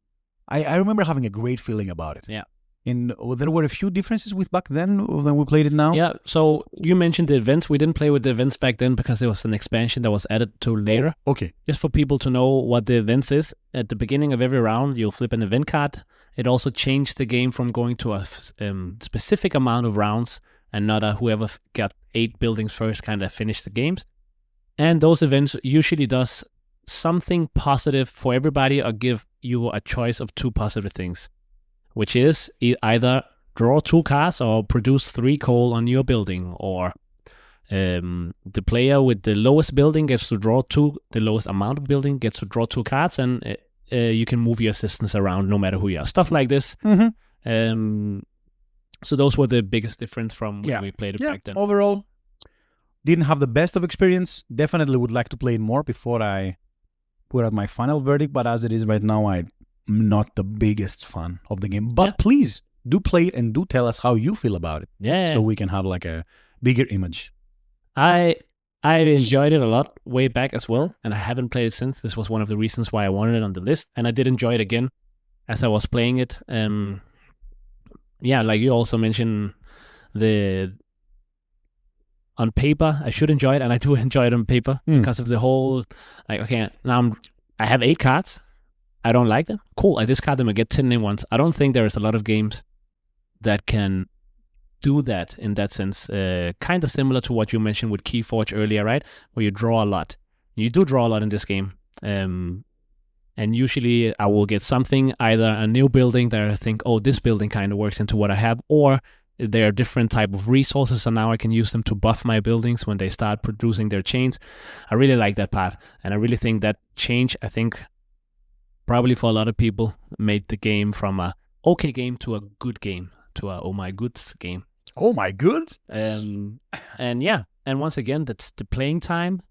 Speaker 1: I remember having a great feeling about it.
Speaker 2: Yeah.
Speaker 1: And there were a few differences with back then than we played it now.
Speaker 2: Yeah, so you mentioned the events. We didn't play with the events back then because there was an expansion that was added to later.
Speaker 1: Oh, okay.
Speaker 2: Just for people to know what the events is. At the beginning of every round, you'll flip an event card. It also changed the game from going to a specific amount of rounds and not whoever got 8 buildings first kind of finished the games. And those events usually does something positive for everybody or give you a choice of 2 positive things, which is either draw 2 cards or produce 3 coal on your building, or the player with the lowest building gets to draw 2, the lowest amount of building gets to draw 2 cards, and you can move your assistants around no matter who you are. Stuff like this. So those were the biggest difference from when we played it back then.
Speaker 1: Overall, didn't have the best of experience. Definitely would like to play it more before I put out my final verdict. But as it is right now, I'm not the biggest fan of the game. But please do play it and do tell us how you feel about it.
Speaker 2: Yeah.
Speaker 1: So we can have like a bigger image.
Speaker 2: I enjoyed it a lot way back as well, and I haven't played it since. This was one of the reasons why I wanted it on the list, and I did enjoy it again as I was playing it. Like you also mentioned, on paper, I should enjoy it, and I do enjoy it on paper because of the whole, like, okay, now I have 8 cards. I don't like them. Cool, I discard them and get 10 new ones. I don't think there is a lot of games that can do that in that sense. Kind of similar to what you mentioned with Keyforge earlier, right? Where you draw a lot. You do draw a lot in this game. And usually I will get something, either a new building that I think, oh, this building kind of works into what I have, or there are different type of resources, and now I can use them to buff my buildings when they start producing their chains. I really like that part, and I really think that change, I think, probably for a lot of people, made the game from a okay game to a good game, to a oh my goods game.
Speaker 1: Oh my goods?
Speaker 2: And once again, that's the playing time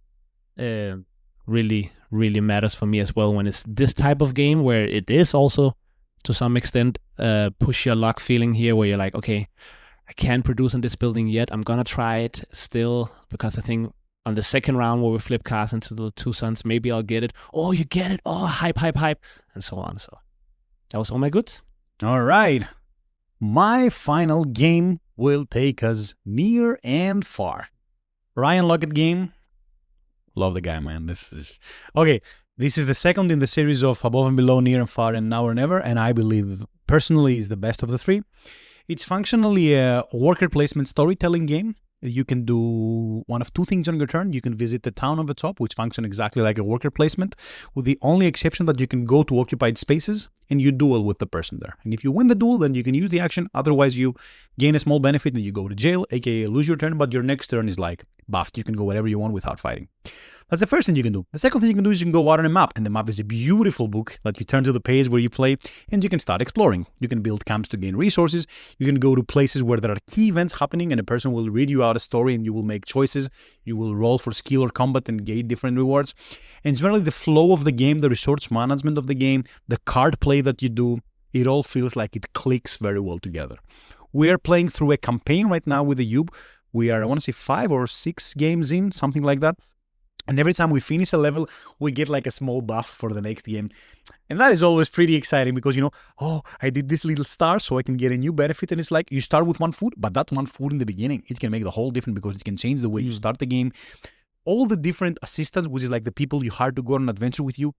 Speaker 2: really, really matters for me as well when it's this type of game where it is also, to some extent, push your luck feeling here, where you're like, okay, I can't produce in this building yet. I'm going to try it still, because I think on the second round where we flip cards into the 2 suns, maybe I'll get it. Oh, you get it. Oh, hype, and so on. So that was all my goods.
Speaker 1: All right. My final game will take us near and far. Ryan Lockett game. Love the guy, man. This is the second in the series of Above and Below, Near and Far, and Now or Never, and I believe personally is the best of the 3. It's functionally a worker placement storytelling game. You can do one of 2 things on your turn. You can visit the town on the top, which functions exactly like a worker placement, with the only exception that you can go to occupied spaces and you duel with the person there. And if you win the duel, then you can use the action. Otherwise, you gain a small benefit and you go to jail, aka lose your turn, but your next turn is like buffed. You can go wherever you want without fighting. That's the first thing you can do. The second thing you can do is you can go out on a map, and the map is a beautiful book that you turn to the page where you play, and you can start exploring. You can build camps to gain resources. You can go to places where there are key events happening, and a person will read you out a story, and you will make choices. You will roll for skill or combat and gain different rewards. And generally, the flow of the game, the resource management of the game, the card play that you do, it all feels like it clicks very well together. We are playing through a campaign right now with the Yub. We are, I want to say, 5 or 6 games in, something like that. And every time we finish a level, we get like a small buff for the next game. And that is always pretty exciting because, I did this little star so I can get a new benefit. And it's like you start with one food, but that one food in the beginning, it can make the whole difference because it can change the way you start the game. All the different assistants, which is like the people you hire to go on an adventure with you.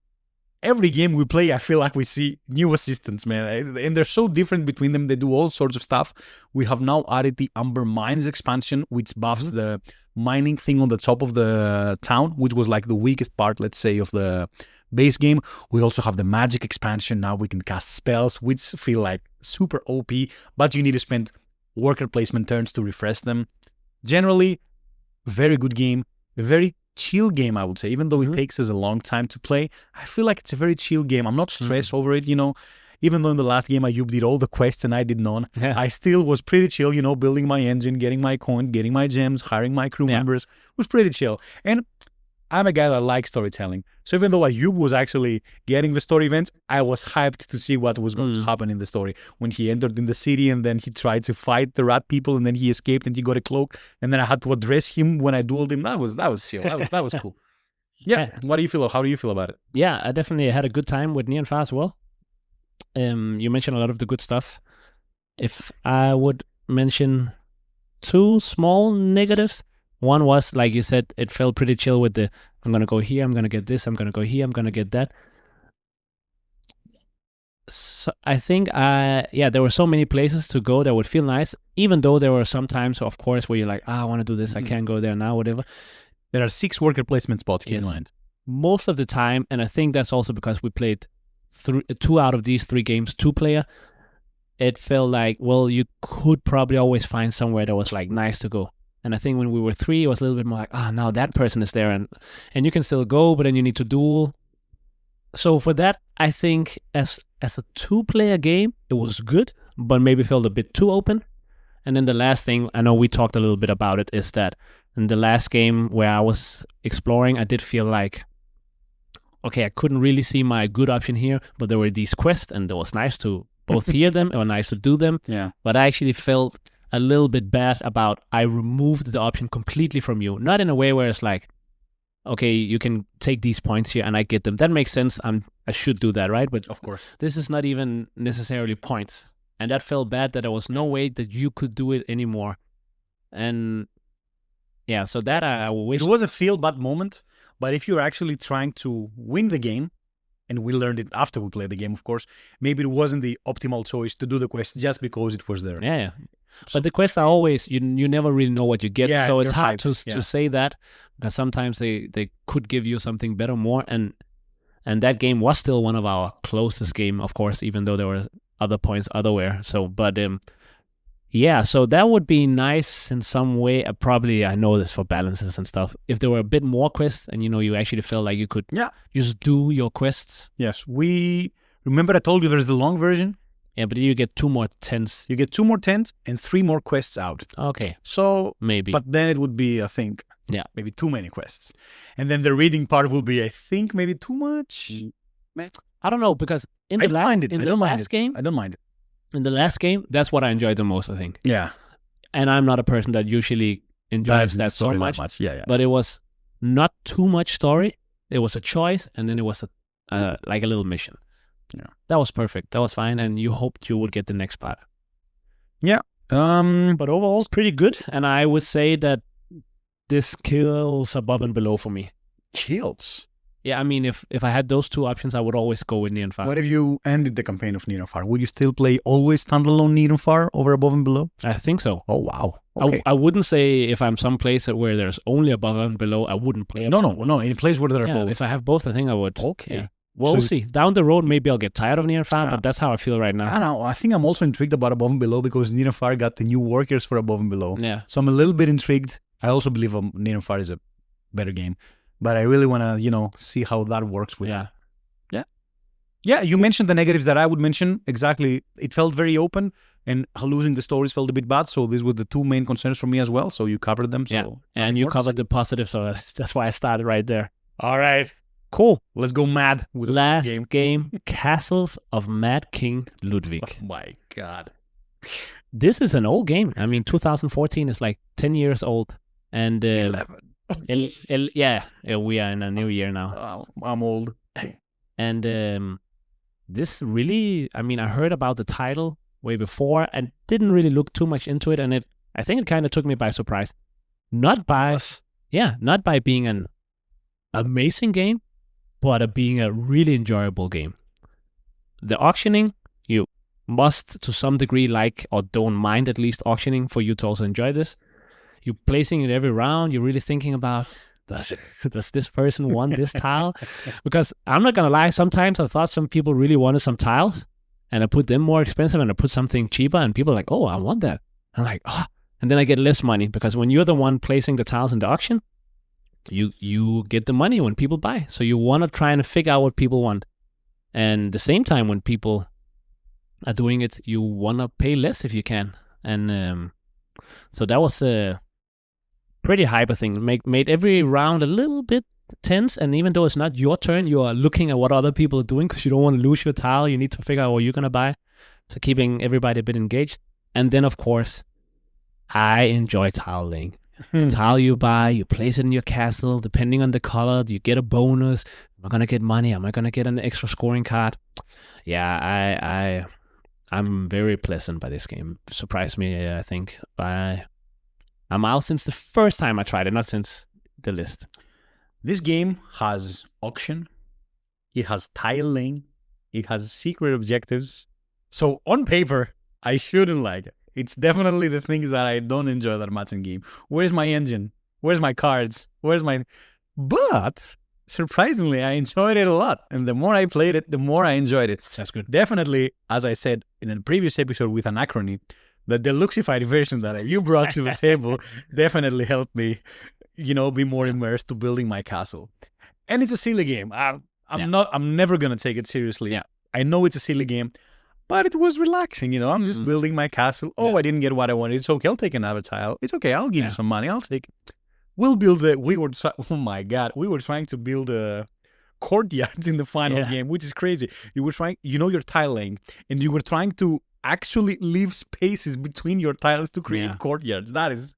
Speaker 1: Every game we play, I feel like we see new assistants, man. And they're so different between them. They do all sorts of stuff. We have now added the Amber Mines expansion, which buffs the mining thing on the top of the town, which was like the weakest part, let's say, of the base game. We also have the magic expansion. Now we can cast spells, which feel like super OP, but you need to spend worker placement turns to refresh them. Generally, very good game. Very chill game, I would say. Even though it takes us a long time to play, I feel like it's a very chill game. I'm not stressed over it, Even though in the last game Ayub did all the quests and I did none, I still was pretty chill, building my engine, getting my coin, getting my gems, hiring my crew members. It was pretty chill. And I'm a guy that likes storytelling. So even though Ayub was actually getting the story events, I was hyped to see what was going to happen in the story. When he entered in the city and then he tried to fight the rat people and then he escaped and he got a cloak and then I had to address him when I dueled him. That was chill. That was cool. Yeah. What do you feel? How do you feel about it?
Speaker 2: Yeah, I definitely had a good time with Near and Far as well. You mentioned a lot of the good stuff. If I would mention 2 small negatives, one was, like you said, it felt pretty chill with the, I'm going to go here, I'm going to get this, I'm going to go here, I'm going to get that. So I think, there were so many places to go that would feel nice, even though there were some times, of course, where you're like, I want to do this, I can't go there now, whatever.
Speaker 1: There are 6 worker placement spots, keep in
Speaker 2: Yes.
Speaker 1: mind.
Speaker 2: Most of the time, and I think that's also because we played 2 out of these 3 games 2-player, it felt like, well, you could probably always find somewhere that was like nice to go. And I think when we were 3, it was a little bit more like, now that person is there, and you can still go, but then you need to duel. So for that, I think as a 2-player game, it was good, but maybe felt a bit too open. And then the last thing, I know we talked a little bit about it, is that in the last game where I was exploring, I did feel like, okay, I couldn't really see my good option here, but there were these quests, and it was nice to both hear them, it was nice to do them.
Speaker 1: Yeah.
Speaker 2: But I actually felt a little bit bad about I removed the option completely from you. Not in a way where it's like, okay, you can take these points here and I get them. That makes sense. I should do that, right? But
Speaker 1: Of course.
Speaker 2: this is not even necessarily points. And that felt bad that there was no way that you could do it anymore. And yeah, so that I wish.
Speaker 1: It was a feel bad moment, but if you're actually trying to win the game, and we learned it after we played the game, of course, maybe it wasn't the optimal choice to do the quest just because it was there.
Speaker 2: Yeah. But the quests are always, you never really know what you get.
Speaker 1: Yeah,
Speaker 2: so it's
Speaker 1: you're
Speaker 2: hard
Speaker 1: hyped,
Speaker 2: to say that, because sometimes they could give you something better, more. And that game was still one of our closest game, of course, even though there were other points otherwhere. So, but yeah, so that would be nice in some way. Probably, I know this for balances and stuff. If there were a bit more quests and, you actually felt like you could just do your quests.
Speaker 1: Yes. Remember I told you there's the long version?
Speaker 2: Yeah, but you get 2 more tents.
Speaker 1: You get 2 more tents and 3 more quests out.
Speaker 2: Okay.
Speaker 1: So,
Speaker 2: maybe.
Speaker 1: But then it would be, I think, maybe too many quests. And then the reading part will be, I think, maybe too much.
Speaker 2: I don't know, because in the last game,
Speaker 1: I don't mind it.
Speaker 2: In the last game, that's what I enjoyed the most, I think.
Speaker 1: Yeah.
Speaker 2: And I'm not a person that usually enjoys that so much.
Speaker 1: Yeah.
Speaker 2: But it was not too much story. It was a choice, and then it was like a little mission.
Speaker 1: Yeah.
Speaker 2: That was perfect. That was fine, and you hoped you would get the next part.
Speaker 1: Yeah.
Speaker 2: But overall, pretty good. And I would say that this kills above and below for me.
Speaker 1: Kills?
Speaker 2: Yeah, I mean, if I had those 2 options, I would always go with Near and Far.
Speaker 1: What if you ended the campaign of Near and Far? Would you still play always standalone Near and Far over Above and Below?
Speaker 2: I think so.
Speaker 1: Oh, wow. Okay.
Speaker 2: I wouldn't say if I'm someplace where there's only Above and Below, I wouldn't play.
Speaker 1: No. In a place where there are
Speaker 2: Yeah,
Speaker 1: both.
Speaker 2: if I have both, I think I would.
Speaker 1: Okay.
Speaker 2: Yeah. Well, we'll see. Down the road, maybe I'll get tired of Near and Far, but that's how I feel right now.
Speaker 1: I don't know. I think I'm also intrigued about Above and Below because Near and Far got the new workers for Above and Below.
Speaker 2: Yeah.
Speaker 1: So I'm a little bit intrigued. I also believe Near and Far is a better game. But I really want to, see how that works with
Speaker 2: Yeah.
Speaker 1: Yeah, you mentioned the negatives that I would mention. Exactly. It felt very open, and losing the stories felt a bit bad. So these were the 2 main concerns for me as well. So you covered them. So
Speaker 2: Yeah. And you covered the positives, so that's why I started right there.
Speaker 1: All right.
Speaker 2: Cool.
Speaker 1: Let's go mad with the
Speaker 2: Last
Speaker 1: game.
Speaker 2: Castles of Mad King Ludwig.
Speaker 1: Oh my God.
Speaker 2: This is an old game. I mean, 2014 is like 10 years old. And
Speaker 1: 11.
Speaker 2: Yeah, we are in a new year now.
Speaker 1: I'm old.
Speaker 2: And this really, I mean, I heard about the title way before and didn't really look too much into it. And I think it kind of took me by surprise. Not by being an amazing game, but being a really enjoyable game. The auctioning, you must to some degree like, or don't mind at least auctioning for you to also enjoy this. You're placing it every round. You're really thinking about, does this person want this tile? Because I'm not going to lie, sometimes I thought some people really wanted some tiles and I put them more expensive and I put something cheaper and people are like, oh, I want that. I'm like, and then I get less money because when you're the one placing the tiles in the auction, you get the money when people buy. So you want to try and figure out what people want. And at the same time, when people are doing it, you want to pay less if you can. And so that was a pretty hyper thing. Made every round a little bit tense, and even though it's not your turn, you are looking at what other people are doing because you don't want to lose your tile. You need to figure out what you're going to buy. So keeping everybody a bit engaged. And then, of course, I enjoy tile laying. The tile you buy, you place it in your castle. Depending on the color, you get a bonus. Am I going to get money? Am I going to get an extra scoring card? Yeah, I'm very pleasant by this game. Surprised me, I think. I'm out since the first time I tried it, not since the list.
Speaker 1: This game has auction. It has tile laying. It has secret objectives. So on paper, I shouldn't like it. It's definitely the things that I don't enjoy that much in game. Where's my engine? Where's my cards? Where's my... But surprisingly, I enjoyed it a lot. And the more I played it, the more I enjoyed it.
Speaker 2: That's good.
Speaker 1: Definitely, as I said in a previous episode with Anachrony, the deluxified version that you brought to the table definitely helped me, be more immersed to building my castle. And it's a silly game. I'm never going to take it seriously.
Speaker 2: Yeah.
Speaker 1: I know it's a silly game, but it was relaxing, I'm just building my castle. Oh, I didn't get what I wanted. It's okay. I'll take another tile. It's okay. I'll give you some money. I'll take it. We'll build oh my God. We were trying to build courtyards in the final game, which is crazy. You were trying, you're tiling, and you were trying to actually leave spaces between your tiles to create courtyards. That is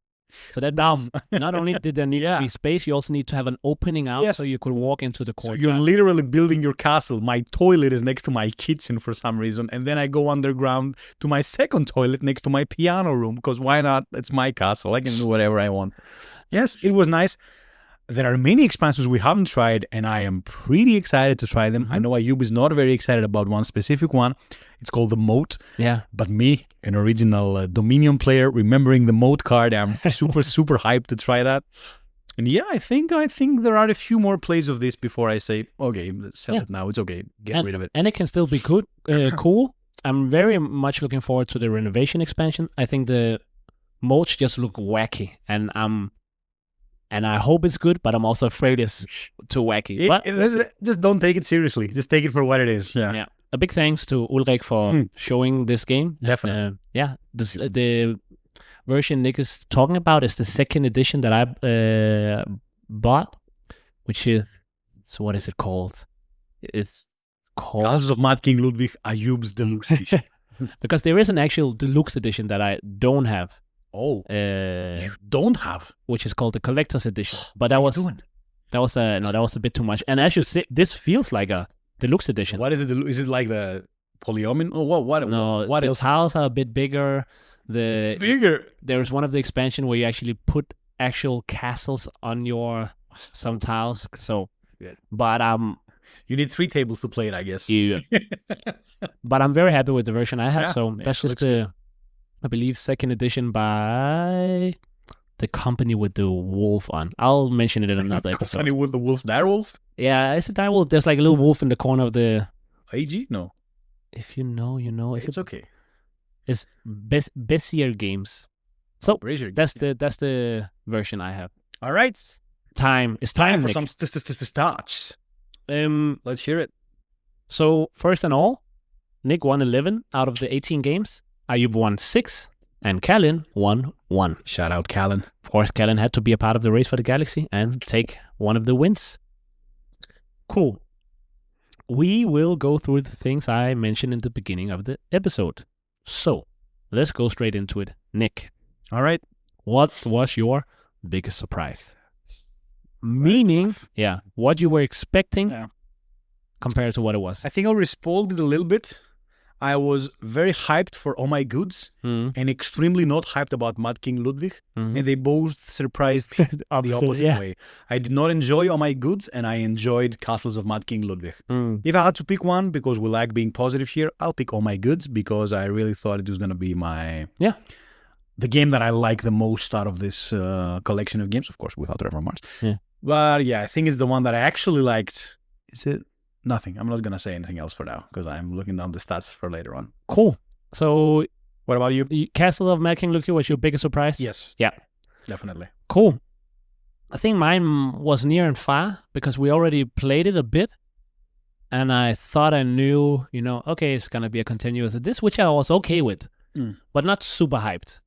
Speaker 2: so that dumb. Not only did there need to be space, you also need to have an opening out so you could walk into the courtyard.
Speaker 1: So you're literally building your castle. My toilet is next to my kitchen for some reason, and then I go underground to my second toilet next to my piano room, because why not? It's my castle. I can do whatever I want. Yes, it was nice. There are many expansions we haven't tried, and I am pretty excited to try them. I know Ayub is not very excited about one specific one. It's called the Moat.
Speaker 2: Yeah.
Speaker 1: But me, an original Dominion player, remembering the Moat card, I'm super, super hyped to try that. And yeah, I think there are a few more plays of this before I say, okay, let's sell it now. It's okay. Get rid of it.
Speaker 2: And it can still be good, cool. I'm very much looking forward to the renovation expansion. I think the moats just look wacky, and I hope it's good, but I'm also afraid it's too wacky.
Speaker 1: Just don't take it seriously. Just take it for what it is. Yeah.
Speaker 2: A big thanks to Ulrik for showing this game.
Speaker 1: Definitely.
Speaker 2: The version Nick is talking about is the second edition that I bought, which is, so what is it called? It's called
Speaker 1: Castles of Mad King Ludwig Ayub's Deluxe Edition.
Speaker 2: Because there is an actual deluxe edition that I don't have.
Speaker 1: Oh, you don't have,
Speaker 2: which is called the collector's edition. But that was a bit too much. And as you say, this feels like a deluxe edition.
Speaker 1: What is it? Is it like the Polyomino? Oh, what?
Speaker 2: No,
Speaker 1: what
Speaker 2: the
Speaker 1: else?
Speaker 2: tiles are a bit bigger. There's one of the expansion where you actually put actual castles on some tiles. So, but
Speaker 1: you need 3 tables to play it, I guess.
Speaker 2: But I'm very happy with the version I have. That's just I believe, second edition by the company with the wolf on. I'll mention it in another episode.
Speaker 1: Company with the wolf, direwolf?
Speaker 2: Yeah, it's a direwolf. There's like a little wolf in the corner of the...
Speaker 1: AG? No.
Speaker 2: If you know, you know.
Speaker 1: It's okay.
Speaker 2: It's Bessier Games. So that's the version I have.
Speaker 1: All right.
Speaker 2: It's time
Speaker 1: for
Speaker 2: Nick.
Speaker 1: some stats. Let's hear it.
Speaker 2: So first and all, Nick won 11 out of the 18 games. Ayub won 6, and Kalin won 1.
Speaker 1: Shout out, Kalin.
Speaker 2: Of course, Kalin had to be a part of the race for the Galaxy and take one of the wins. Cool. We will go through the things I mentioned in the beginning of the episode. So, let's go straight into it. Nick.
Speaker 1: All right.
Speaker 2: What was your biggest surprise? Meaning, what you were expecting compared to what it was.
Speaker 1: I think I'll respond it a little bit. I was very hyped for Oh My Goods and extremely not hyped about Mad King Ludwig. And they both surprised the opposite way. I did not enjoy Oh My Goods, and I enjoyed Castles of Mad King Ludwig. If I had to pick one, because we like being positive here, I'll pick Oh My Goods, because I really thought it was going to be the game that I like the most out of this collection of games, of course, without Trevor Mars. But I think it's the one that I actually liked. Is it? Nothing. I'm not going to say anything else for now, because I'm looking down the stats for later on.
Speaker 2: Cool. So,
Speaker 1: what about you?
Speaker 2: The Castle of Mad King Ludwig was your biggest surprise?
Speaker 1: Yes.
Speaker 2: Yeah.
Speaker 1: Definitely.
Speaker 2: Cool. I think mine was near and far, because we already played it a bit. And I thought I knew, okay, it's going to be a continuous of this, which I was okay with, but not super hyped.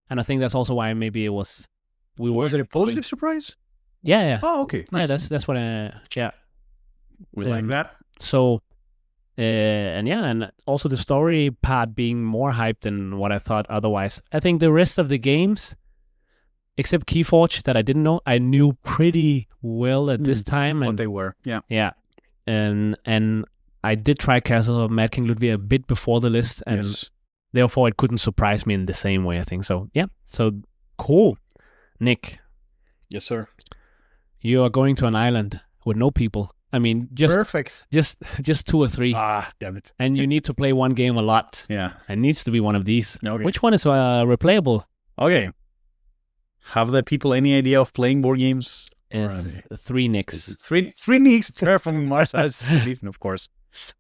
Speaker 2: And I think that's also why maybe it was...
Speaker 1: Was it a positive surprise?
Speaker 2: Yeah.
Speaker 1: Oh, okay. Nice.
Speaker 2: Yeah, that's what
Speaker 1: we like that.
Speaker 2: So, and also the story part being more hyped than what I thought otherwise. I think the rest of the games, except Keyforge that I didn't know, I knew pretty well at this time.
Speaker 1: What they were,
Speaker 2: Yeah. And I did try Castle of Mad King Ludwig a bit before the list, and therefore it couldn't surprise me in the same way, I think. So, so cool. Nick.
Speaker 1: Yes, sir.
Speaker 2: You are going to an island with no people. I mean,
Speaker 1: perfect.
Speaker 2: Just 2 or 3.
Speaker 1: Ah, damn it!
Speaker 2: And you need to play one game a lot.
Speaker 1: Yeah,
Speaker 2: it needs to be one of these.
Speaker 1: Okay.
Speaker 2: Which one is replayable?
Speaker 1: Okay. Have the people any idea of playing board games?
Speaker 2: Is 3 Nicks.
Speaker 1: Three Nicks, Terraforming Mars Ares Expedition, of course.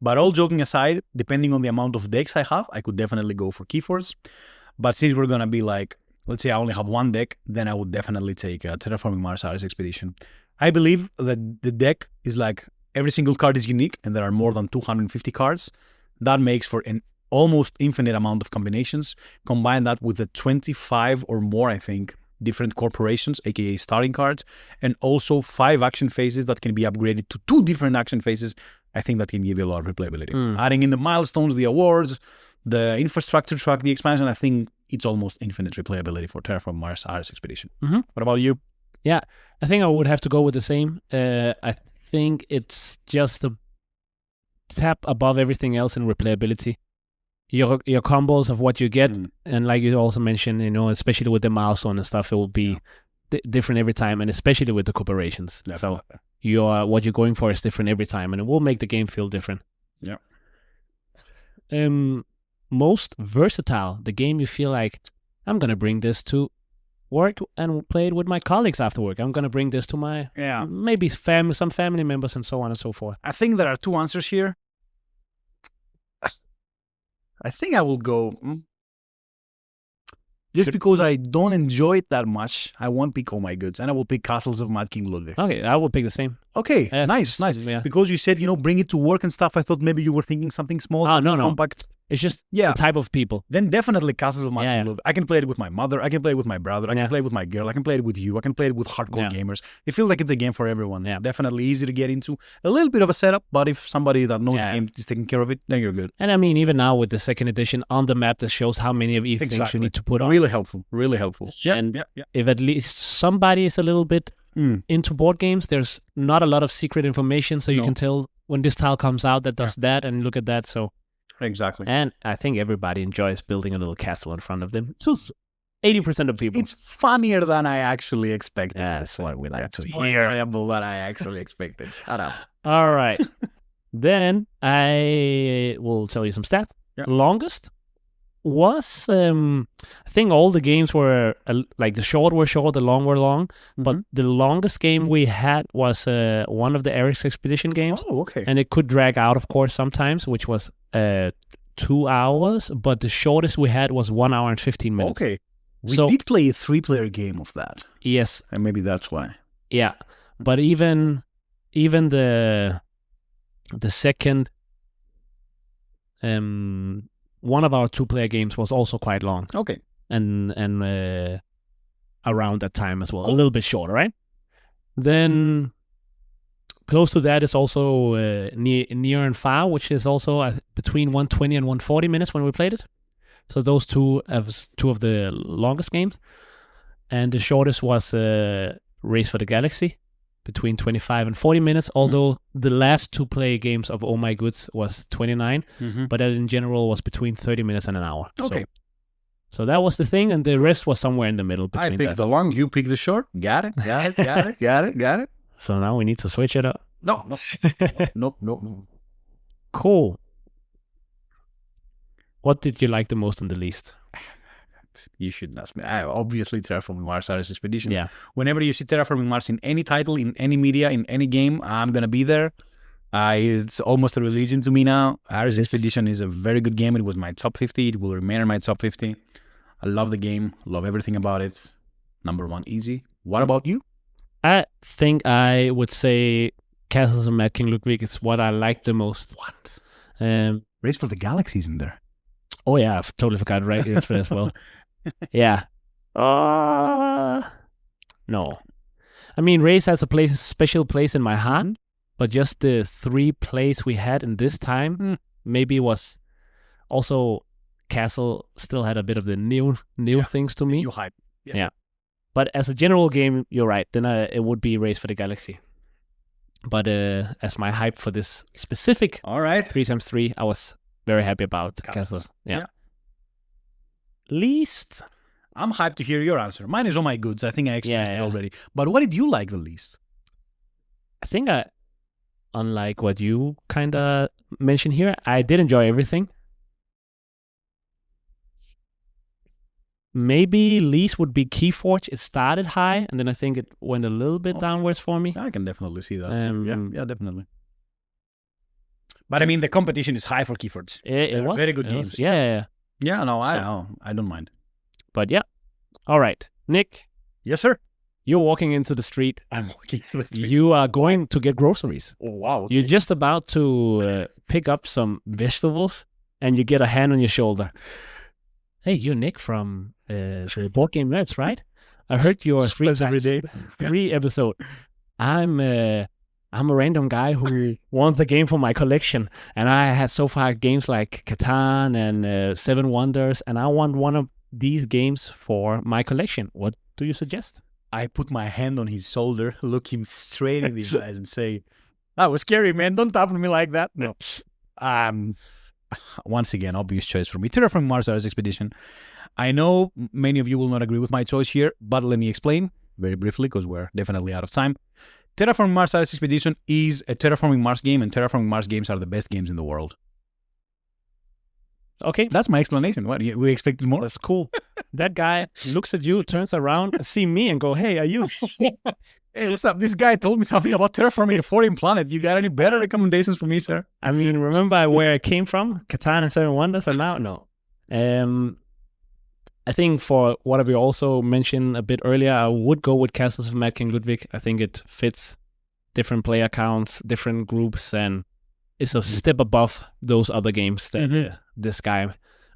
Speaker 1: But all joking aside, depending on the amount of decks I have, I could definitely go for Keyforge. But since we're going to be like, let's say I only have one deck, then I would definitely take Terraforming Mars Ares Expedition. I believe that the deck is like every single card is unique and there are more than 250 cards. That makes for an almost infinite amount of combinations. Combine that with the 25 or more, I think, different corporations, aka starting cards, and also 5 action phases that can be upgraded to 2 different action phases. I think that can give you a lot of replayability. Adding in the milestones, the awards, the infrastructure track, the expansion, I think it's almost infinite replayability for Terraform Mars Ares Expedition. What about you?
Speaker 2: Yeah, I think I would have to go with the same. I think it's just a tap above everything else in replayability. Your combos of what you get, and like you also mentioned, especially with the milestone and stuff, it will be different every time, and especially with the corporations.
Speaker 1: Definitely.
Speaker 2: So what you're going for is different every time, and it will make the game feel different.
Speaker 1: Yeah.
Speaker 2: Most versatile, the game you feel like, I'm gonna bring this to work and play it with my colleagues after work. I'm gonna bring this to my maybe some family members and so on and so forth.
Speaker 1: I think there are 2 answers here. I think I will go. Just because I don't enjoy it that much, I won't pick All My Goods, and I will pick Castles of Mad King Ludwig.
Speaker 2: Okay, I will pick the same.
Speaker 1: Okay, nice.
Speaker 2: Yeah.
Speaker 1: Because you said, bring it to work and stuff, I thought maybe you were thinking something small,
Speaker 2: no.
Speaker 1: compact.
Speaker 2: It's just the type of people.
Speaker 1: Then definitely Castles of Mad King Ludwig. I can play it with my mother, I can play it with my brother, I can play it with my girl, I can play it with you, I can play it with hardcore gamers. It feels like it's a game for everyone. Definitely easy to get into. A little bit of a setup, but if somebody that knows the game is taking care of it, then you're good.
Speaker 2: And I mean, even now with the second edition on the map that shows how many of each things you need to put on.
Speaker 1: Really helpful. Really helpful.
Speaker 2: If at least somebody is a little bit into board games, there's not a lot of secret information, so you can tell when this tile comes out that does that, and look at that. So
Speaker 1: exactly.
Speaker 2: And I think everybody enjoys building a little castle in front of them. So 80% of people.
Speaker 1: It's funnier than I actually expected.
Speaker 2: Yeah, that's what we like to hear.
Speaker 1: More enjoyable than I actually expected. Shut up.
Speaker 2: All right. Then I will tell you some stats. Longest was, I think all the games were, like the short were short, the long were long, but the longest game we had was one of the Ares Expedition games.
Speaker 1: Oh, okay.
Speaker 2: And it could drag out, of course, sometimes, which was 2 hours, but the shortest we had was 1 hour and 15 minutes.
Speaker 1: Okay. We did play a 3-player game of that.
Speaker 2: Yes.
Speaker 1: And maybe that's why.
Speaker 2: Yeah. But even the second one of our 2-player games was also quite long.
Speaker 1: Okay.
Speaker 2: And around that time as well. A little bit shorter, right? Then close to that is also Near and Far, which is also between 120 and 140 minutes when we played it. So those two of the longest games. And the shortest was Race for the Galaxy, between 25 and 40 minutes, although the last 2-player games of Oh My Goods was 29, but that in general was between 30 minutes and an hour.
Speaker 1: Okay.
Speaker 2: So that was the thing, and the rest was somewhere in the middle between
Speaker 1: I picked the long, you picked the short. Got it.
Speaker 2: So now we need to switch it up.
Speaker 1: No.
Speaker 2: Cool. What did you like the most and the least?
Speaker 1: You shouldn't ask me. Obviously, Terraforming Mars Ares Expedition.
Speaker 2: Yeah.
Speaker 1: Whenever you see Terraforming Mars in any title, in any media, in any game, I'm going to be there. It's almost a religion to me now. Ares Expedition is a very good game. It was my top 50. It will remain in my top 50. I love the game. Love everything about it. Number 1, easy. What about you?
Speaker 2: I think I would say Castles of Mad King Ludwig is what I like the most.
Speaker 1: What?
Speaker 2: Race
Speaker 1: for the Galaxy is in there.
Speaker 2: Oh, yeah. I've totally forgot Race for as well. Yeah. No. I mean, Race has a special place in my heart, but just the 3 plays we had in this time, maybe was also Castle still had a bit of the new things to me.
Speaker 1: New hype.
Speaker 2: Yeah. But as a general game, you're right. Then it would be Race for the Galaxy. But as my hype for this specific 3x3, I was very happy about Castle. Yeah. Least?
Speaker 1: I'm hyped to hear your answer. Mine is Oh My Goods. I think I expressed it already. But what did you like the least?
Speaker 2: I think unlike what you kind of mentioned here, I did enjoy everything. maybe least would be Keyforge. It started high, and then I think it went a little bit downwards for me.
Speaker 1: I can definitely see that.
Speaker 2: Um,
Speaker 1: yeah, definitely. But I mean, the competition is high for Keyforge.
Speaker 2: It was
Speaker 1: very good
Speaker 2: it
Speaker 1: games.
Speaker 2: was- yeah.
Speaker 1: Yeah, no,
Speaker 2: So-
Speaker 1: I don't mind.
Speaker 2: But yeah. All right, Nick,
Speaker 1: Yes, sir.
Speaker 2: you're walking into the street.
Speaker 1: I'm walking to the street.
Speaker 2: You are going to get groceries.
Speaker 1: Oh, wow.
Speaker 2: You're just about to pick up some vegetables, and you get a hand on your shoulder. Hey, you're Nick from the Board Game Nerds, right? I heard your
Speaker 1: Plus every day.
Speaker 2: 3 episode. I'm a random guy who wants a game for my collection, and I had so far games like Catan and Seven Wonders, and I want one of these games for my collection. What do you suggest?
Speaker 1: I put my hand on his shoulder, look him straight in the eyes, and say, "That was scary, man. Don't tap on me like that." No. Once again, obvious choice for me. Terraforming Mars Ares Expedition. I know many of you will not agree with my choice here, but let me explain very briefly because we're definitely out of time. Terraforming Mars Ares Expedition is a Terraforming Mars game, and Terraforming Mars games are the best games in the world.
Speaker 2: Okay,
Speaker 1: That's my explanation. What, we expected more?
Speaker 2: that's cool. That guy looks at you, turns around, and see me, and go, "Hey, are you?"
Speaker 1: Hey, what's up? This guy told me something about terraforming a foreign planet. You got any better recommendations for me, sir?
Speaker 2: I mean, remember where I came from? Catan and Seven Wonders, and now no. I think for what we also mentioned a bit earlier, I would go with Castles of Mad King Ludwig. I think it fits different player counts, different groups, and it's a step above those other games that this guy,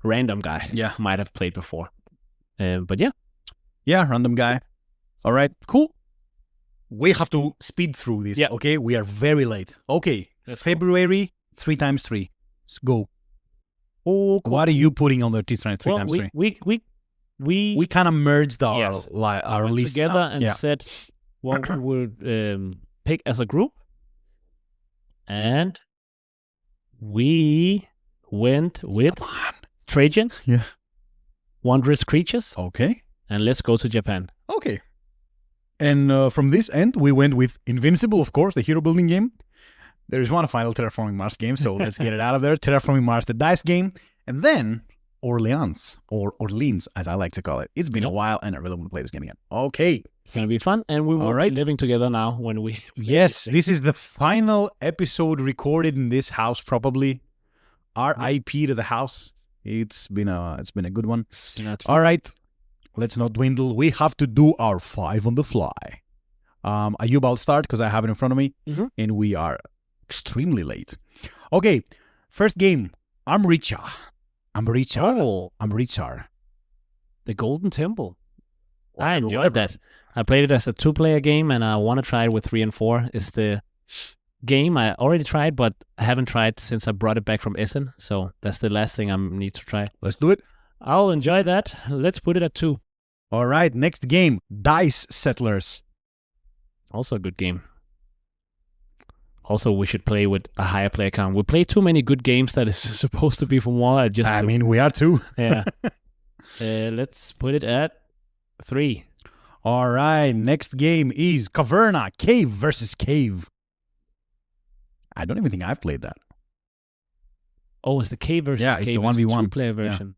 Speaker 2: random guy,
Speaker 1: Yeah.
Speaker 2: might have played before. But yeah,
Speaker 1: Yeah, random guy. All right, cool. We have to speed through this,
Speaker 2: Yeah.
Speaker 1: okay? We are very late. Okay,
Speaker 2: Let's go.
Speaker 1: February, 3x3. Let's go.
Speaker 2: oh, cool.
Speaker 1: What are you putting on the 3x3?
Speaker 2: Well, we
Speaker 1: We kind of merged our,
Speaker 2: Yes.
Speaker 1: our
Speaker 2: went
Speaker 1: list
Speaker 2: together and
Speaker 1: yeah.
Speaker 2: said what we would pick as a group, and we went with
Speaker 1: Come on.
Speaker 2: Trajan,
Speaker 1: Yeah.
Speaker 2: Wondrous Creatures,
Speaker 1: Okay.
Speaker 2: and Let's Go to Japan.
Speaker 1: Okay. And from this end, we went with Invincible, of course, the hero building game. There is one final Terraforming Mars game, so let's get it out of there. Terraforming Mars, the dice game. And then Orleans, or Orleans, as I like to call it. It's been a
Speaker 2: Yep.
Speaker 1: while, and I really want to play this game again. Okay.
Speaker 2: It's gonna be fun, and we will
Speaker 1: All right.
Speaker 2: be living together now when we.
Speaker 1: Yes, this is the final episode recorded in this house, probably. RIP to the house. It's been a good one. All right, let's not dwindle. We have to do our 5 on the fly. Ayub, I'll start because I have it in front of me,
Speaker 2: Mhm.
Speaker 1: and we are extremely late. Okay, first game. Amrichar.
Speaker 2: Oh,
Speaker 1: Amrichar.
Speaker 2: the Golden Temple. I enjoyed that. I played it as a 2-player game, and I want to try it with 3 and 4. It's the game I already tried, but I haven't tried since I brought it back from Essen. So that's the last thing I need to try.
Speaker 1: Let's do it.
Speaker 2: I'll enjoy that. Let's put it at 2.
Speaker 1: All right, next game. Dice Settlers.
Speaker 2: Also a good game. Also, we should play with a higher player count. We play too many good games that is supposed to be for more.
Speaker 1: I mean, we are too.
Speaker 2: yeah. Let's put it at 3.
Speaker 1: All right, next game is Caverna, Cave versus Cave. I don't even think I've played that.
Speaker 2: Oh, it's the K versus
Speaker 1: Yeah, it's
Speaker 2: K
Speaker 1: the
Speaker 2: versus
Speaker 1: 1v1.
Speaker 2: 2-player version.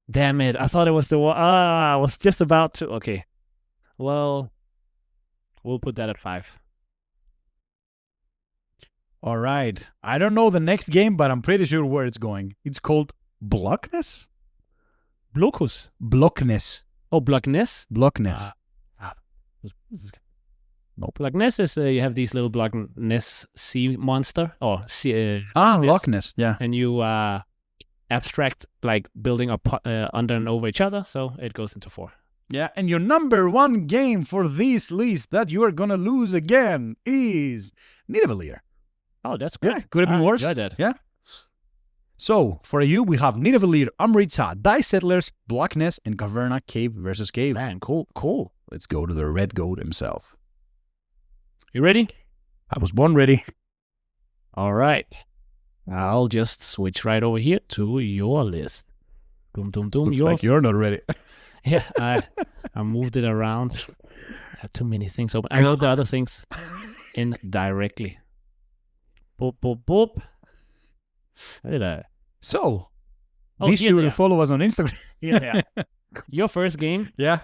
Speaker 2: Damn it. I thought it was the one. I was just about to. Okay. Well, we'll put that at 5.
Speaker 1: All right. I don't know the next game, but I'm pretty sure where it's going. It's called Blockness?
Speaker 2: Blocus.
Speaker 1: Blockness.
Speaker 2: Oh, Blockness?
Speaker 1: Blockness.
Speaker 2: No, Blockness is you have these little Blockness sea monster or sea, Ness.
Speaker 1: Loch Ness. Yeah.
Speaker 2: and you abstract like building up under and over each other, so it goes into 4.
Speaker 1: Yeah, and your number 1 game for this list that you are going to lose again is Nidavellir.
Speaker 2: Oh, that's good.
Speaker 1: Yeah, could have been worse.
Speaker 2: Enjoyed that.
Speaker 1: Yeah. So, for you, we have Nidavellir, Amritsar, Dice Settlers, Blockness, and Caverna, Cave versus Cave.
Speaker 2: Man, cool.
Speaker 1: Let's go to the Red Goat himself.
Speaker 2: You ready?
Speaker 1: I was born ready.
Speaker 2: All right. I'll just switch right over here to your list. Doom.
Speaker 1: Looks like you're not ready.
Speaker 2: Yeah, I moved it around. I had too many things open. I wrote the other things in directly. Boop. How did I?
Speaker 1: So,
Speaker 2: Oh,
Speaker 1: be
Speaker 2: here
Speaker 1: sure
Speaker 2: they
Speaker 1: to
Speaker 2: are.
Speaker 1: follow us on Instagram.
Speaker 2: Yeah. Your first game,
Speaker 1: Yeah.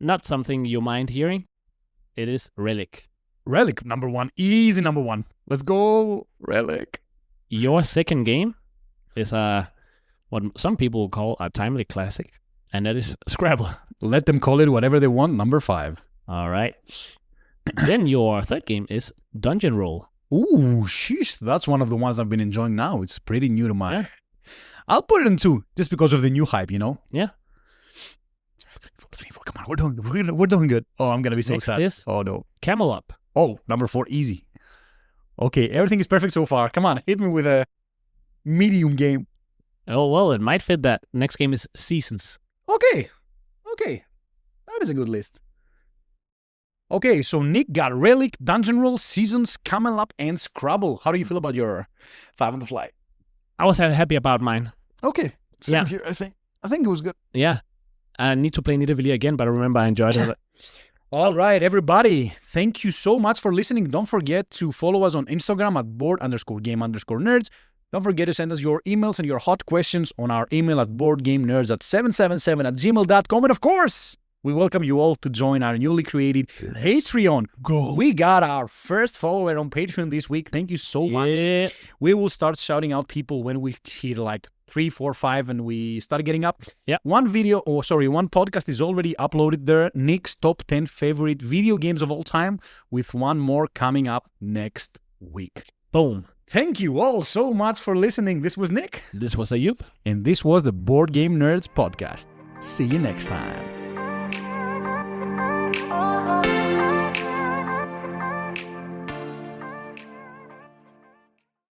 Speaker 2: not something you mind hearing. It is Relic.
Speaker 1: Relic, number one. Easy number one. Let's go, Relic.
Speaker 2: Your second game is what some people call a timely classic, and that is Scrabble.
Speaker 1: Let them call it whatever they want. Number 5.
Speaker 2: All right. Then your third game is Dungeon Roll.
Speaker 1: Ooh, sheesh. That's one of the ones I've been enjoying now. It's pretty new to my...
Speaker 2: Yeah.
Speaker 1: I'll put it in 2, just because of the new hype, you know?
Speaker 2: Yeah.
Speaker 1: 3, 4. Come on, we're doing good. Oh, I'm going to be so
Speaker 2: Next
Speaker 1: sad.
Speaker 2: is
Speaker 1: Oh, no.
Speaker 2: Camel Up.
Speaker 1: Oh, number 4, easy. Okay, everything is perfect so far. Come on, hit me with a medium game.
Speaker 2: Oh, well, it might fit that. Next game is Seasons.
Speaker 1: Okay. That is a good list. Okay, so Nick got Relic, Dungeon Roll, Seasons, Camel Up, and Scrabble. How do you feel about your 5 on the fly?
Speaker 2: I was happy about mine.
Speaker 1: Okay,
Speaker 2: Yeah.
Speaker 1: here, I think it was good.
Speaker 2: Yeah. I need to play Nidavellir again, but I remember I enjoyed it.
Speaker 1: All right, everybody. Thank you so much for listening. Don't forget to follow us on Instagram at board_game_nerds. Don't forget to send us your emails and your hot questions on our email at boardgamenerds777@gmail.com. And of course, we welcome you all to join our newly created Patreon.
Speaker 3: Go.
Speaker 1: We got our first follower on Patreon this week. Thank you so much.
Speaker 2: Yeah.
Speaker 1: We will start shouting out people when we hit like 3, 4, 5 and we start getting up.
Speaker 2: Yeah.
Speaker 1: One podcast is already uploaded there. Nick's top 10 favorite video games of all time, with one more coming up next week.
Speaker 2: Boom.
Speaker 1: Thank you all so much for listening. This was Nick,
Speaker 2: This was Ayub.
Speaker 1: and this was the Board Game Nerds podcast. See you next time.